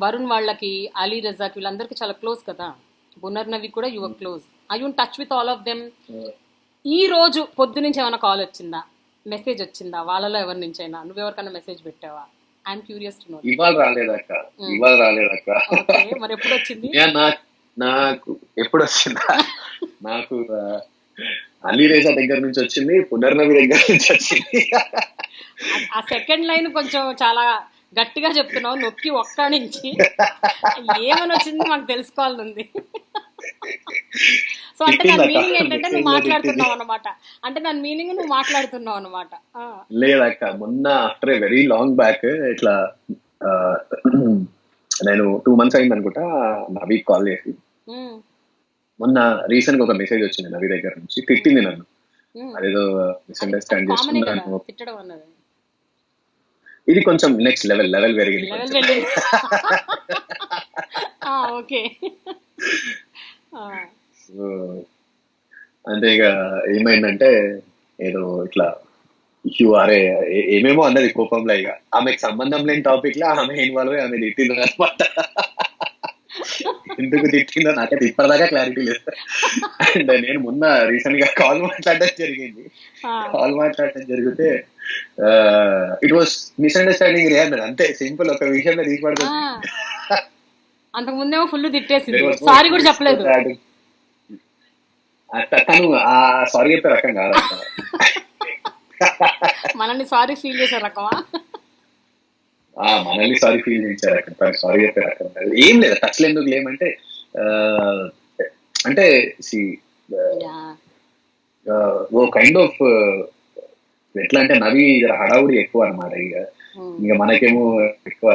వరుణ్ వాళ్ళకి, అలీ రజాకి, వీళ్ళందరికీ చాలా క్లోజ్ కదా. పునర్నవి కూడా your close. I you touch with all of them. ఈ రోజు పొద్దు నుంచి ఏమైనా కాల్ వచ్చిందా, మెసేజ్ వచ్చిందా వాళ్ళలో ఎవరి నుంచైనా? నువ్వెవరికైనా మెసేజ్ పెట్టావా? I'm curious to know. ఇవాళ రాలేదక్క. మరి ఎప్పుడు వచ్చింది? నాకు ఎప్పుడు వచ్చిందా? నాకు అలీ రేజా దగ్గర నుంచి వచ్చింది, పునర్నవి దగ్గర నుంచి వచ్చింది. ఆ సెకండ్ లైన్ కొంచెం చాలా గట్టిగా చెప్తున్నావు, నొక్కి ఒక్క నుంచి. ఏమని వచ్చింది మాకు తెలుసుకోవాలని ఉంది. సో అంటే దాని మీనింగ్ ఏంటంటే నువ్వు మాట్లాడుతున్నావు అనమాట. అంటే దాని మీనింగ్ నువ్వు మాట్లాడుతున్నావు అనమాట. లేదక్క, మొన్న ఆఫ్టర్ వెరీ లాంగ్ బ్యాక్ ఇట్లా నేను 2 months అయింది అనుకుంటా నవీకి కాల్ చేసి, ఉమ్, మొన్న రీసెంట్ గా ఒక మెసేజ్ వచ్చింది నవీ దగ్గర నుంచి, తిట్టింది నన్ను. ఉమ్. అదేదో అది మిస్అండర్స్టాండ్ కామనే కదా చేస్తున్నాను. తిట్టడం అన్నది. ఇది కొంచెం నెక్స్ట్ లెవెల్ పెరిగింది లెవెల్ కొంచెం. వెళ్ళింది. ఓకే. సో అంటే ఇక ఏమైందంటే ఏదో ఇట్లా అరే ఏమేమో అన్నది కోపంలో. ఇక ఆమెకు సంబంధం లేని టాపిక్ లో ఆమె ఇన్వాల్వ్ అయ్యి ఆమె తిట్టింది అనమాట. ఎందుకు తిట్టిందో నాకైతే ఇప్పటిదాకా క్లారిటీ లేదు. అండ్ నేను మొన్న రీసెంట్ గా కాల్ మాట్లాడడం జరిగింది. కాల్ మాట్లాడడం జరిగితే ఇట్ వాస్ మిస్అండర్స్టాండింగ్ రియల్, అంతే సింపుల్. ఒక విషయంలో తీసుపడుతుంది. అంతకు ముందేమో ఫుల్ తిట్టేసింది, సారీ కూడా చెప్పలేదు. తను సారీ చెప్పే రకం కాదు. మనల్ని సారీ ఫీల్ చేసే రకమా? మనల్ని సారీ ఫీల్ చేసే రకం, తను సారీ చెప్పే రకం కాదు. ఏం లేదు, టచ్లు ఎందుకు లేమంటే అంటే ఓ కైండ్ ఆఫ్ ఎట్లా అంటే నవి హడావుడి ఎక్కువ అనమాట. ఇక మనకేమో ఎక్కువ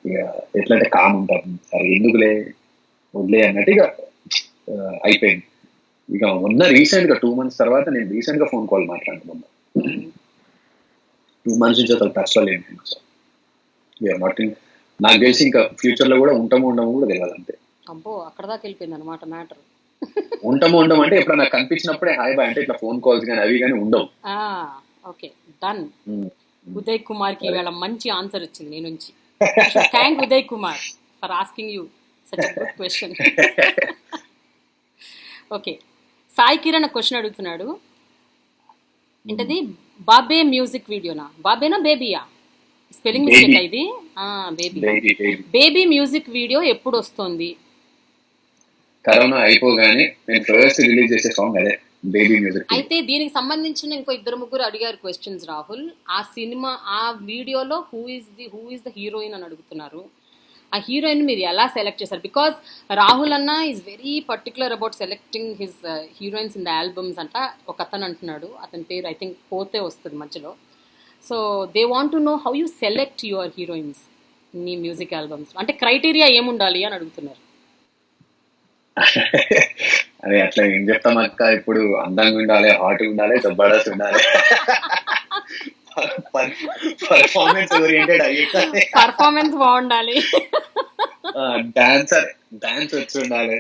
ఇక ఎట్లా అంటే కామ్ ఉంటాం, సరే ఎందుకులే వదిలే అన్నట్టు ఇక అయిపోయింది. ఇక మొన్న రీసెంట్ గా 2 months తర్వాత నేను రీసెంట్ గా ఫోన్ కాల్ మాట్లాడుతున్నాను. 2 months నుంచి అసలు టచ్ లో లేదు. నాకు తెలిసి ఇంకా ఫ్యూచర్ లో కూడా ఉండము కూడా తెలియదు అంతే. అబ్బో, అక్కడ దాకా వెళ్ళిపోయింది అనమాట మ్యాటర్. ఉండము అంటే ఎప్పుడు నాకు కనిపించినప్పుడే హాయ్ బాయ్ అంటే, ఇట్లా ఫోన్ కాల్స్ కానీ అవి కానీ ఉండవు. Okay, done. ఉదయ్ కుమార్ కి ఇవాళ మంచి ఆన్సర్ వచ్చింది నీ నుంచి. Thank Uday Kumar for asking you such a good question. Okay, Sai Kiran question అడుగుతున్నాడు. ఏంటది? బాబే మ్యూజిక్ వీడియోనా? బాబేనా బేబీయా? స్పెల్లింగ్ మిస్టేక్ ఇది. బేబీ మ్యూజిక్ వీడియో ఎప్పుడు వస్తుంది? కరోనా అయిపోగానే నేను ఫస్ట్ రిలీజ్ చేసే సాంగ్ అదే, బేబీ మ్యూజిక్. అయితే దీనికి సంబంధించిన ఇంకో 2-3 అడిగారు క్వశ్చన్స్ రాహుల్. ఆ సినిమా ఆ వీడియోలో హూ ఇస్ ద హీరోయిన్ అని అడుగుతున్నారు. ఆ హీరోయిన్ మీరు ఎలా సెలెక్ట్ చేశారు? బికాస్ రాహుల్ అన్న is very particular about selecting his heroines in the albums అంట. ఒక అతను అంటున్నాడు, అతని పేరు ఐ థింక్ పోతే వస్తుంది మధ్యలో. So they want to know how you select your heroines నీ మ్యూజిక్ ఆల్బమ్స్. అంటే క్రైటీరియా ఏముండాలి అని అడుగుతున్నారు. అదే అట్లా ఏం చెప్తాం అక్క, ఇప్పుడు అందంగా ఉండాలి, హాట్ ఉండాలి, జబర్దస్త్ ఉండాలి, పర్ఫార్మెన్స్ ఓరియంటెడ్ అయ్యి, పర్ఫార్మెన్స్ బాగుండాలి, డాన్స్ వచ్చి ఉండాలి.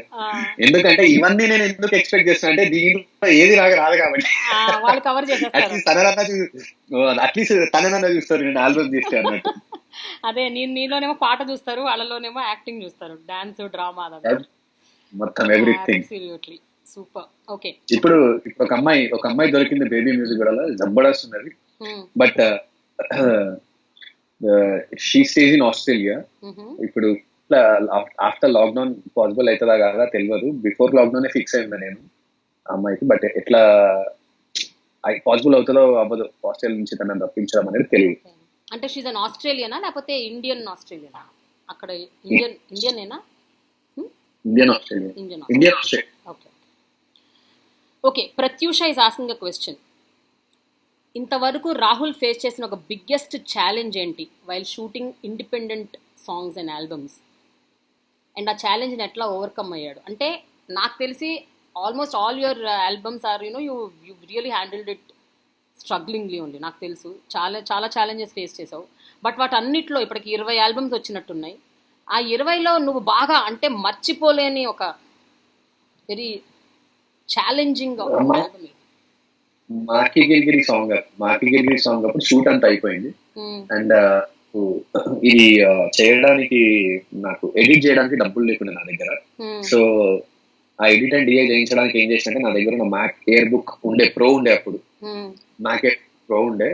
ఎందుకంటే ఇవన్నీ నేను ఎందుకు ఎక్స్పెక్ట్ చేస్తున్నా అంటే దీంట్లో ఏది రాదు కాబట్టి వాళ్ళు కవర్ చేసేస్తారు. అట్లీస్ట్ తననన్నా చూస్తారు నేను ఆల్బమ్ తీస్తే అన్నట్టు. అదే నీలోనేమో పాట చూస్తారు, వాళ్ళలోనేమో యాక్టింగ్ చూస్తారు, డాన్స్, డ్రామా, మొత్తం ఎవ్రీథింగ్. సూపర్. ఓకే, ఇప్పుడు ఒక అమ్మాయి దొరికింది బేబీ మ్యూజిక్ కూడా, జబర్దస్త్ ఉన్నది. But she stage in Australia. ఇప్పుడు ఆఫ్టర్ లాక్డౌన్ పాసిబుల్ అవుతుందా కాదా తెలియదు. బిఫోర్ లాక్డౌన్ ఫిక్స్ అయిందా నేను అమ్మాయికి. బట్ ఎట్లా పాసిబుల్ అవుతుందో అవ్వదు ఆస్ట్రేలియా నుంచి తనని రప్పించడం అనేది తెలియదు. అంటే షీజ్ అన్ ఆస్ట్రేలియనా లేకపోతే ఇండియన్ ఆస్ట్రేలియనా? అక్కడ ఇండియనేనా? Indian Australia. Okay, Prathyusha is asking a question. ఇంతవరకు రాహుల్ ఫేస్ చేసిన ఒక బిగ్గెస్ట్ ఛాలెంజ్ ఏంటి while shooting independent songs and albums? And ఆ ఛాలెంజ్ని ఎట్లా ఓవర్కమ్ అయ్యాడు? అంటే నాకు తెలిసి almost all your albums are you really handled it strugglingly only. నాకు తెలుసు చాలా ఛాలెంజెస్ ఫేస్ చేసావు. బట్ వాటన్నిటిలో ఇప్పటికి 20 ఆల్బమ్స్ వచ్చినట్టున్నాయి. ఆ 20లో నువ్వు బాగా అంటే మర్చిపోలేని ఒక వెరీ ఛాలెంజింగ్ ఆల్బమ్. మాకి గిరిగిరి సాంగ్ అప్పుడు షూట్ అంతా అయిపోయింది. అండ్ ఇది చేయడానికి నాకు ఎడిట్ చేయడానికి డబ్బులు లేకుండా నా దగ్గర. సో ఆ ఎడిట్ అండ్ డిఐ చేయించడానికి ఏం చేసినంటే, నా దగ్గర ఉన్న మ్యాక్ ఎయిర్ బుక్ ప్రో ఉండే, అప్పుడు మ్యాక్ ఎయిర్ ప్రో ఉండే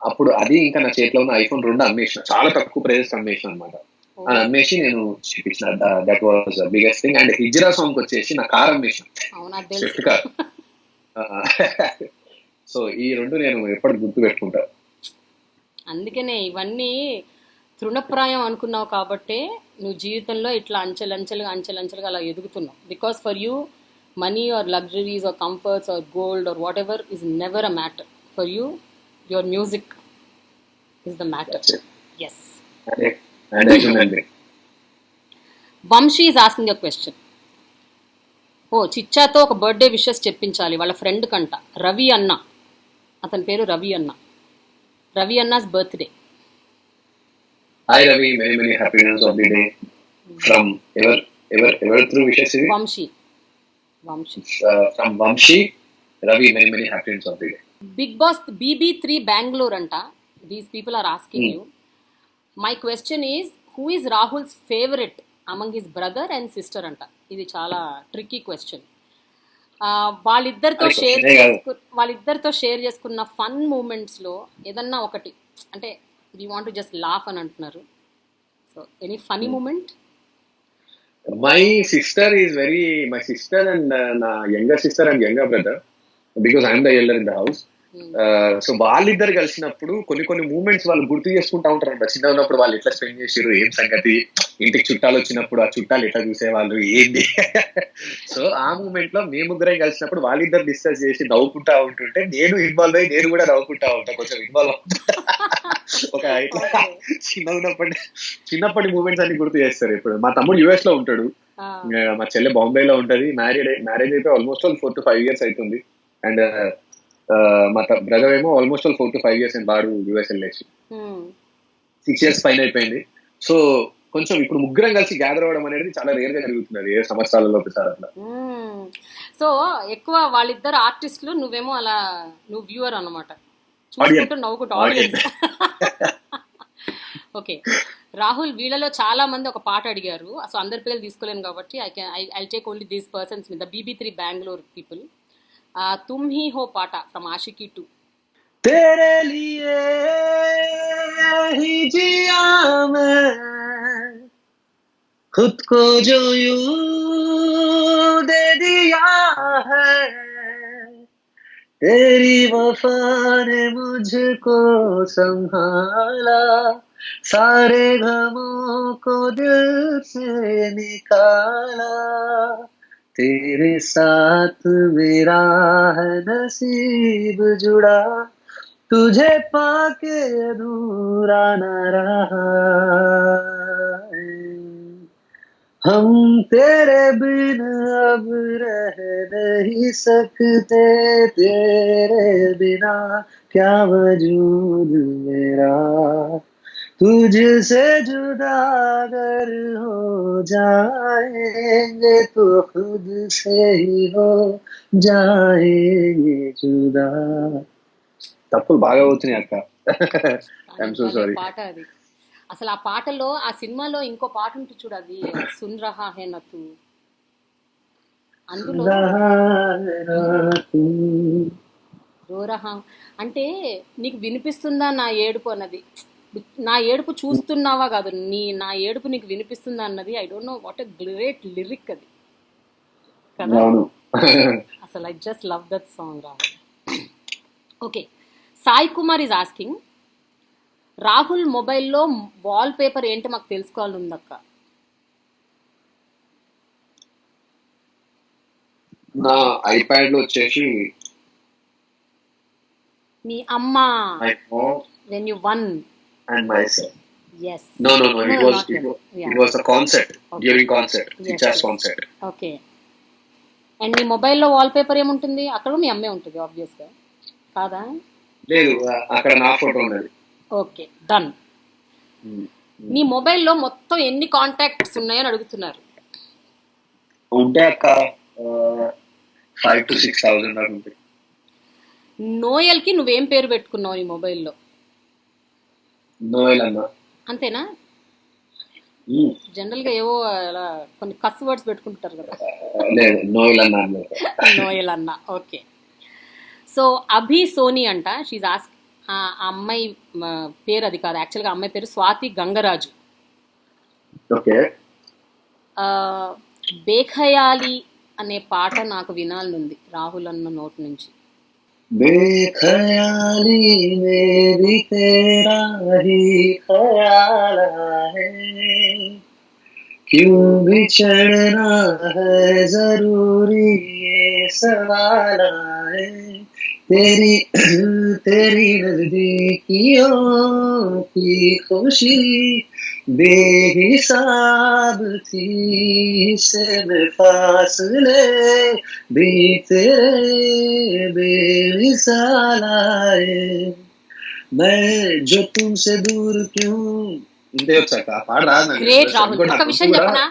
అప్పుడు. అది ఇంకా నా చేతిలో ఉన్న ఐఫోన్ 2 అమ్మేసిన, చాలా తక్కువ ప్రైజెస్ అమ్మేసిన అనమాట. అది అమ్మేసి నేను చూపించిన. That was biggest thing. And hijra song వచ్చేసి నా కార్ అమ్మేసిన, స్విఫ్ట్ కార్. సో ఈ 2 నేను ఎప్పటికి గుర్తు పెట్టుకుంటా. అందుకనే ఇవన్నీ తృణప్రాయం అనుకున్నావు కాబట్టే నువ్వు జీవితంలో ఇట్లా అంచెలంచెలుగా అలా ఎదుగుతున్నావు. Because for you money or luxuries or comforts or gold or whatever is never a matter. For you your music is the matter. Yes. And human being. Vamsi is asking a question. ఓ చిచ్చాతో ఒక birthday wishes చెప్పించాలి వాళ్ళ friend కంట, రవి అన్న. అతని పేరు రవి అన్న. రవి అన్నాస్ birthday. Hi Ravi, many many happy returns of the day from ever through wishes ఇది? Vamsi. From Vamsi. Ravi, many many happy returns of the day. Big boss BB3 Bengaluru అంట. These people are asking you. My question is who is Rahul's favourite among his brother and sister అంట. ఇది చాలా tricky question. వాళ్ళిద్దరితో share చేసుకున్న fun moments లో ఏదన్నా ఒకటి, అంటే we want to just laugh అని అంటున్నారు. So any funny moment? My sister and నా younger sister and younger brother, because I'm the elder in the house. So వాళ్ళిద్దరు కలిసినప్పుడు కొన్ని మూమెంట్స్ వాళ్ళు గుర్తు చేసుకుంటా ఉంటారంట. చిన్న ఉన్నప్పుడు వాళ్ళు ఎట్లా స్పెండ్ చేసారు, ఏం సంగతి, ఇంటికి చుట్టాలు వచ్చినప్పుడు ఆ చుట్టాలు ఎట్లా చూసేవాళ్ళు ఏంటి. సో ఆ మూమెంట్ లో మేముద్దరం కలిసినప్పుడు వాళ్ళిద్దరు డిస్కస్ చేసి నవ్వుకుంటా ఉంటుంటే నేను ఇన్వాల్వ్ అయ్యి నేను కూడా నవ్వుకుంటా ఉంటా, కొంచెం ఇన్వాల్వ్ అవుతుంటా. ఒక ఇట్లా చిన్నప్పటి మూమెంట్స్ అన్ని గుర్తు చేస్తారు. ఇప్పుడు మా తమ్ముడు US లో ఉంటాడు, మా చెల్లె బాంబేలో ఉంటది. మ్యారేజ్ అయితే ఆల్మోస్ట్ 4 to 5 years అవుతుంది. అండ్ మా బ్రదర్ ఏమో ఆల్మోస్ట్ 4 to 5 years అండ్ వాడు US వెళ్ళేసి 6 years పైన అయిపోయింది. సో కొంచెం ఇప్పుడు ముగ్గురం కలిసి గ్యాదర్ అవ్వడం అనేది చాలా రేర్ గా జరుగుతున్నది, 7 సంవత్సరాలలో ఒకసారి అట్లా. సో ఎక్కువ వాళ్ళిద్దరు ఆర్టిస్టులు, నువ్వేమో అలా నువ్వు వ్యూవర్ అనమాట, చూసుకుంటూ నవ్వుకుంటూ ఆడియన్స్. ఓకే రాహుల్, వీళ్ళలో చాలా మంది ఒక పాట అడిగారు. సో అందరి పేర్లు తీసుకోలేను కాబట్టి I take only these persons with the BB3 Bengaluru people. तुम ही हो पाटा फ्रॉम आशिकी 2. तेरे लिए ही जिया मैं, खुद को जो यूं दे दिया है, तेरी वफा ने मुझको संभाला, सारे गमों को दिल से निकाला, तेरे साथ मेरा है नसीब जुड़ा, तुझे पाके अधूरा न रहा, हम तेरे बिन अब रह नहीं सकते, तेरे बिना क्या वजूद मेरा, तुझसे जुदा अगर हो जाएंगे तो खुद से ही हो जाएंगे जुदा. తప్పులు బాగా అవుతున్నాయి అక్క. I'm so sorry. పాట అది అసలు. ఆ పాటలో, ఆ సినిమాలో ఇంకో పాట ఉంటుంది చూడు, అది సున్ రహా హే నతు. అందులో రోరహా అంటే నీకు వినిపిస్తుందా నా ఏడుపు అన్నది. నా ఏడుపు చూస్తున్నావా కాదు, నా ఏడుపు నీకు వినిపిస్తుందా అన్నది. I don't know what a great lyric అది కదా అసలు. I just love that song Rahul. Okay, Sai Kumar is asking, Rahul మొబైల్లో వాల్ పేపర్ ఏంటి మాకు తెలుసుకోవాలని ఉందక్క. నా ఐప్యాడ్ లో వచ్చేసి మీ అమ్మ when you won and myself. Yes. No. It was a concert. Okay. During concert. Teachers concert. Okay. And మీ మొబైల్లో వాల్ పేపర్ ఏముంటుంది? అక్కడ మీ అమ్మే ఉంటుంది ఆబ్వియస్ గా కాదా? లేదు, అక్కడ నా ఫోటో ఉన్నది. Okay, done. నీ మొబైల్లో మొత్తం ఎన్ని కాంటాక్ట్స్ ఉన్నాయని అడుగుతున్నారు. ఉంటే అక్క 5,000 to 6,000 దాకా ఉంటాయి. నోయల్ కి నువ్వేం పేరు పెట్టుకున్నావు నీ మొబైల్లో? నోయల్ అన్న. అంతేనా? జనరల్ గా ఏవో అలా కొన్ని కస్ వర్డ్స్ పెట్టుకుంటారు కదా. లేదు, నోయల్ అన్న. నోయల్ అన్న. ఓకే. సో అభి సోని అంట. షీజ్ ఆస్క్, ఆ అమ్మాయి పేరు అది కాదు యాక్చువల్గా, అమ్మాయి పేరు స్వాతి గంగరాజు. ఓకే. బేఖయాలి అనే పాట నాకు వినాలనుంది రాహుల్ అన్న నోట్ నుంచి. बेखयाली में भी तेरा ही ख्याल है, क्यों बिछड़ना है जरूरी ये सवाल है, तेरी नजदीकियों की खुशी बेहिसाब थी सिर्फ फासले बीत रहे बेमिसाल आए मैं जो तुमसे दूर क्यों ఇంతే వచ్చాక పాట రాదు నాకు. గ్రేట్ రాహుల్. ఇంకోటి ఒక నాకు విషయం కూడా చెప్పనా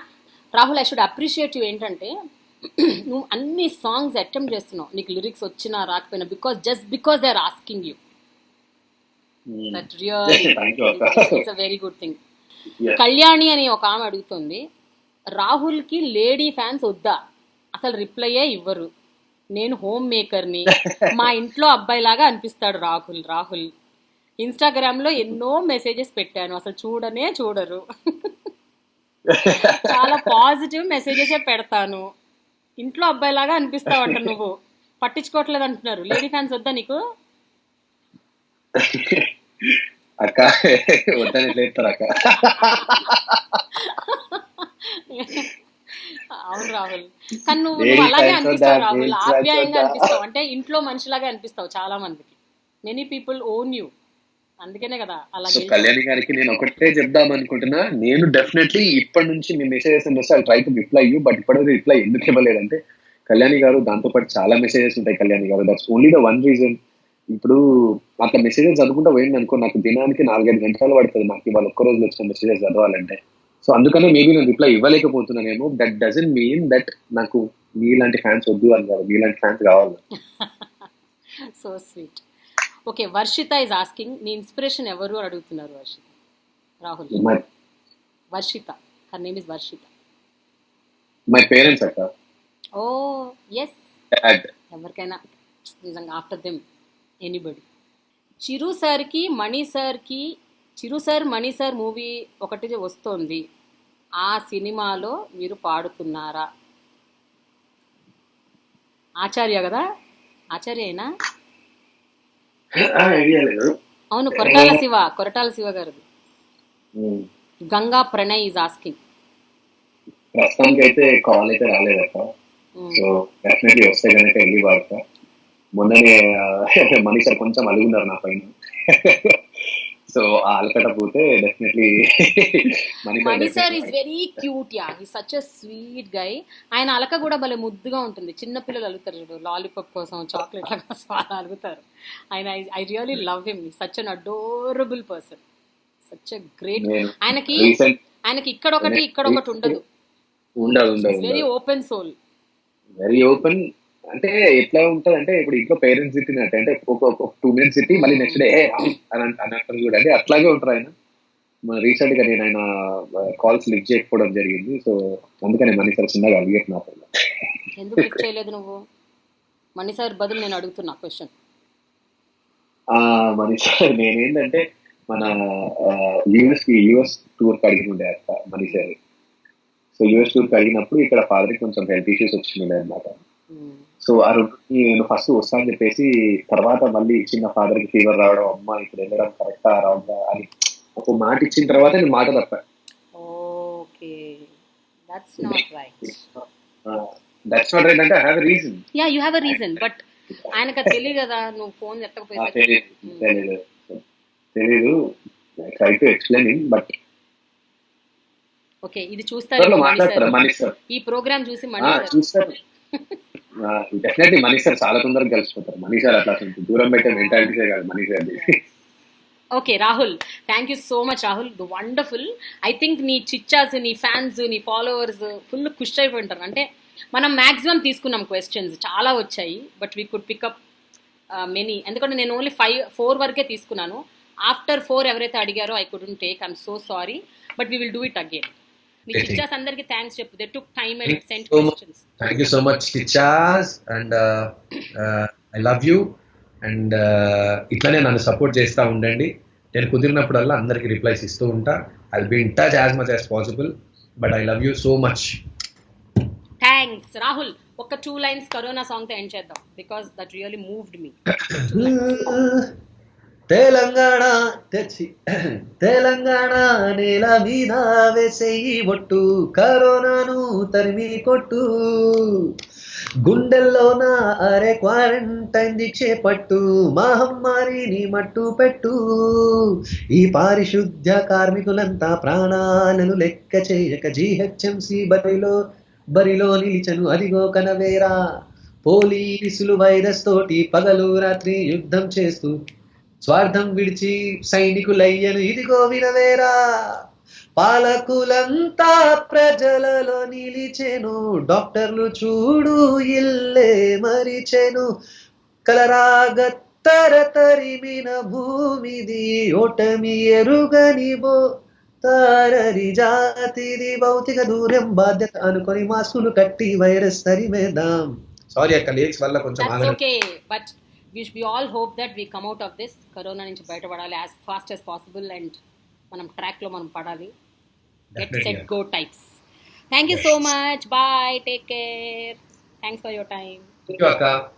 Rahul, I should appreciate you. ఏంటంటే నువ్వు అన్ని సాంగ్స్ అటెంప్ట్ చేస్తున్నావు, నీకు లిరిక్స్ వచ్చినా రాకపోయినా, because they are asking you. That really thank you అక్క. It's a very good thing. Yes. Kalyani అని ఒక ఆమె అడుగుతుంది, రాహుల్కి లేడీ ఫ్యాన్స్ వద్దా? అసలు రిప్లైయే ఇవ్వరు. నేను హోమ్ మేకర్ని, మా ఇంట్లో అబ్బాయిలాగా అనిపిస్తాడు రాహుల్. ఇన్స్టాగ్రామ్లో ఎన్నో మెసేజెస్ పెట్టాను, అసలు చూడరు. చాలా పాజిటివ్ మెసేజెస్ పెడతాను, ఇంట్లో అబ్బాయిలాగా అనిపిస్తావంట, నువ్వు పట్టించుకోవట్లేదు అంటున్నారు. లేడీ ఫ్యాన్స్ వద్దా నీకు? అక్క వద్దని ఎట్లా చెప్తారు అక్క? అవును రాహుల్, కానీ నువ్వు అలాగే అనిపిస్తావు రాహుల్, ఆప్యాయంగా అనిపిస్తావు, అంటే ఇంట్లో మనిషిలాగా అనిపిస్తావు చాలా మందికి. మెనీ పీపుల్ ఓన్ యూ, అందుకనే కదా సో అలాగే. కళ్యాణి గారికి నేను ఒకటే చెప్దాం అనుకుంటున్నా, నేను డెఫినెట్లీ ఇప్పటి నుంచి మీ మెసేజెస్ వస్తే try to reply you, but ఇప్పటివరకు రిప్లై ఎందుకు ఇవ్వలేదంటే కళ్యాణి గారు దాంతో పాటు చాలా మెసేజెస్ ఉంటాయి కళ్యాణి గారు. That's only the one reason. ఇప్పుడు అట్లా మెసేజెస్ చదువుకుంటా పోయింది అనుకో, నాకు దినానికి 4-5 గంటలు పడుతుంది నాకు ఇవాళ ఒక్క రోజులో వచ్చిన మెసేజెస్ చదవాలంటే. సో అందుకనే మేబీ నేను రిప్లై ఇవ్వలేకపోతున్నానేమో. దట్ డజంట్ మీన్ దట్ నాకు మీలాంటి ఫ్యాన్స్ వద్దు అని కాదు, మీలాంటి ఫ్యాన్స్ కావాలి. So sweet. Okay, Varshitha is asking, నీ ఇన్స్పిరేషన్ ఎవరు అని అడుగుతున్నారు Varshitha. Rahul, Varshitha, her name is Varshitha. My parents అక్క. ఓ ఎస్, ఎవరికైనా నిజంగా ఆఫ్టర్ దెమ్ ఎనీబడి. చిరు సార్కి మణి సార్ మూవీ ఒకటి వస్తోంది, ఆ సినిమాలో మీరు పాడుతున్నారా? ఆచార్య కదా, ఆచార్య అయినా? ఐడియా లేదు. అవును, కొరటాల శివ గారిది. Ganga Pranay is asking. ప్రస్తుతానికి అయితే కాల్ అయితే రాలేదక్క. సో డెఫినెట్లీ వస్తే కనుక వెళ్ళి వాడతా. మొన్ననే మనీ సార్ కొంచెం అలుగున్నారు నా పైన. సో ఆ అలకట పోతే definitely Mani sir is very cute yeah, he such a sweet guy. ఆయన అలక కూడా భలే ముద్దుగా ఉంటుంది. చిన్న పిల్లలు అలుగుతారు చూడు, లాలీపాప్ కోసం, చాక్లెట్ కోసం అలా అలుగుతారు. ఆయన I really love him, such an adorable person, such a great. ఆయనకి ఇక్కడొకటి ఉండదు, very open soul. Very open. అంటే ఎట్లా ఉంటది అంటే ఇప్పుడు ఇంట్లో పేరెంట్స్ తిట్టినట్టు, అంటే ఒక 2 minutes తిట్టి మళ్ళీ నెక్స్ట్ డే అని అంటారు కూడా, అంటే అట్లాగే ఉంటారు ఆయన. రీసెంట్ గా నేను ఆయన కాల్స్ లిఫ్ట్ చేయకపోవడం జరిగింది. సో అందుకని మనీ సార్ చిన్నగా అడిగేది నా పైన. ఎందుకు లిఫ్ట్ చేయలేదు నువ్వు? మనీ సార్ బదులు నేను అడుగుతున్నా క్వశ్చన్. మనీ సార్ నేనేంటంటే మన యూఎస్ టూర్ అడిగినుండే అక్క money sir. So US tour అడిగినప్పుడు ఇక్కడ ఫాదర్కి కొంచెం హెల్త్ ఇష్యూస్ వచ్చిండే అనమాట. సో ఆ రోజు నేను ఫస్ట్ వస్తా అని చెప్పేసి, తర్వాత మళ్ళీ చిన్న ఫాదర్ కి ఫీవర్ రావడం, అమ్మ ఇప్పుడు వెళ్ళడం కరెక్టా రావద్దా అని ఒక మాట ఇచ్చిన తర్వాత నేను మాట తప్ప. Okay, that's not right. That's not right అంటే I have a reason. Ya, you have a reason, but ఆయనకు తెలియదు కదా నువ్వు ఫోన్ ఎత్తకపోతే. తెలీదు, try to explain but okay, ఇది చూస్తాడు మనీ సార్. ఈ ప్రోగ్రామ్ చూసి మనీ సార్ చూస్తారు. డెఫినెట్లీ మనీ సార్ చాలా తొందరగా కలిసిపోతారు. మనీ సార్ అట్లా దూరం పెట్టే మెంటాలిటీ కాదు money sir. Okay Rahul, thank you so much Rahul, wonderful. I think నీ చిచ్చాస్, నీ ఫ్యాన్స్, నీ ఫాలోవర్స్ ఫుల్ ఖుష్ అయిపోయింటారు. అంటే మనం మ్యాక్సిమం తీసుకున్నాం క్వశ్చన్స్, చాలా వచ్చాయి, but we could pick up many. ఎందుకంటే నేను ఓన్లీ 4 వరకే తీసుకున్నాను. ఆఫ్టర్ 4 ఎవరైతే అడిగారో I couldn't take, I'm so sorry, but we will do it again. మీ చిచ్చాస్ అందరికి థ్యాంక్స్ చెప్పు, they took time and sent questions. Thank you so much చిచ్చాస్, and I love you. And ఇట్లానే నన్ను సపోర్ట్ చేస్తూ ఉండండి. నేను కుదిరినప్పుడల్లా అందరికి రిప్లైస్ ఇస్తూ ఉంటా. I will be in touch as much as possible, but I love you so much. Thanks Rahul. ఒక 2 lines కరోనా సాంగ్ తో ఎండ్ చేద్దాం, బికాస్ దట్ రియల్లీ మూవ్డ్ మీ. తెలంగాణ తెచ్చి తెలంగాణ నేల మీద వేసేయి ఒట్టు, కరోనాను తరిమి కొట్టు. గుండెల్లోన అరే క్వారంటైన్ దీక్షే పట్టు మహమ్మారిని మట్టు పెట్టు ఈ పారిశుద్ధ్య కార్మికులంతా ప్రాణాలను లెక్క చేయక జీహెచ్ఎంసీ బరిలో నిలిచను అదిగో కనవేరా పోలీసులు వైరస్ తోటి పగలు రాత్రి యుద్ధం చేస్తూ స్వార్థం విడిచి సైనికులయ్యను ఇదిగో వినవేరా పాలకులంతా ప్రజలలో నిలిచెను డాక్టర్లు చూడు ఇల్లే మరిచెను కలరాగత్తర తరిమిన భూమిది ఓటమి ఎరుగని తారరి జాతిది భౌతిక దూరం బాధ్యత అనుకొని మాస్కులు కట్టి వైరస్ తరిమేద్దాం. సారీ అక్క లిరిక్స్ వల్ల కొంచెం that's okay but we all hope that we come out of this corona నుంచి బయటపడాలి as fast as possible and మనం ట్రాక్ లో మనం పడాలి. Get set go types. Thank you so much. Bye. Take care. Thanks for your time. Thank you, Akka.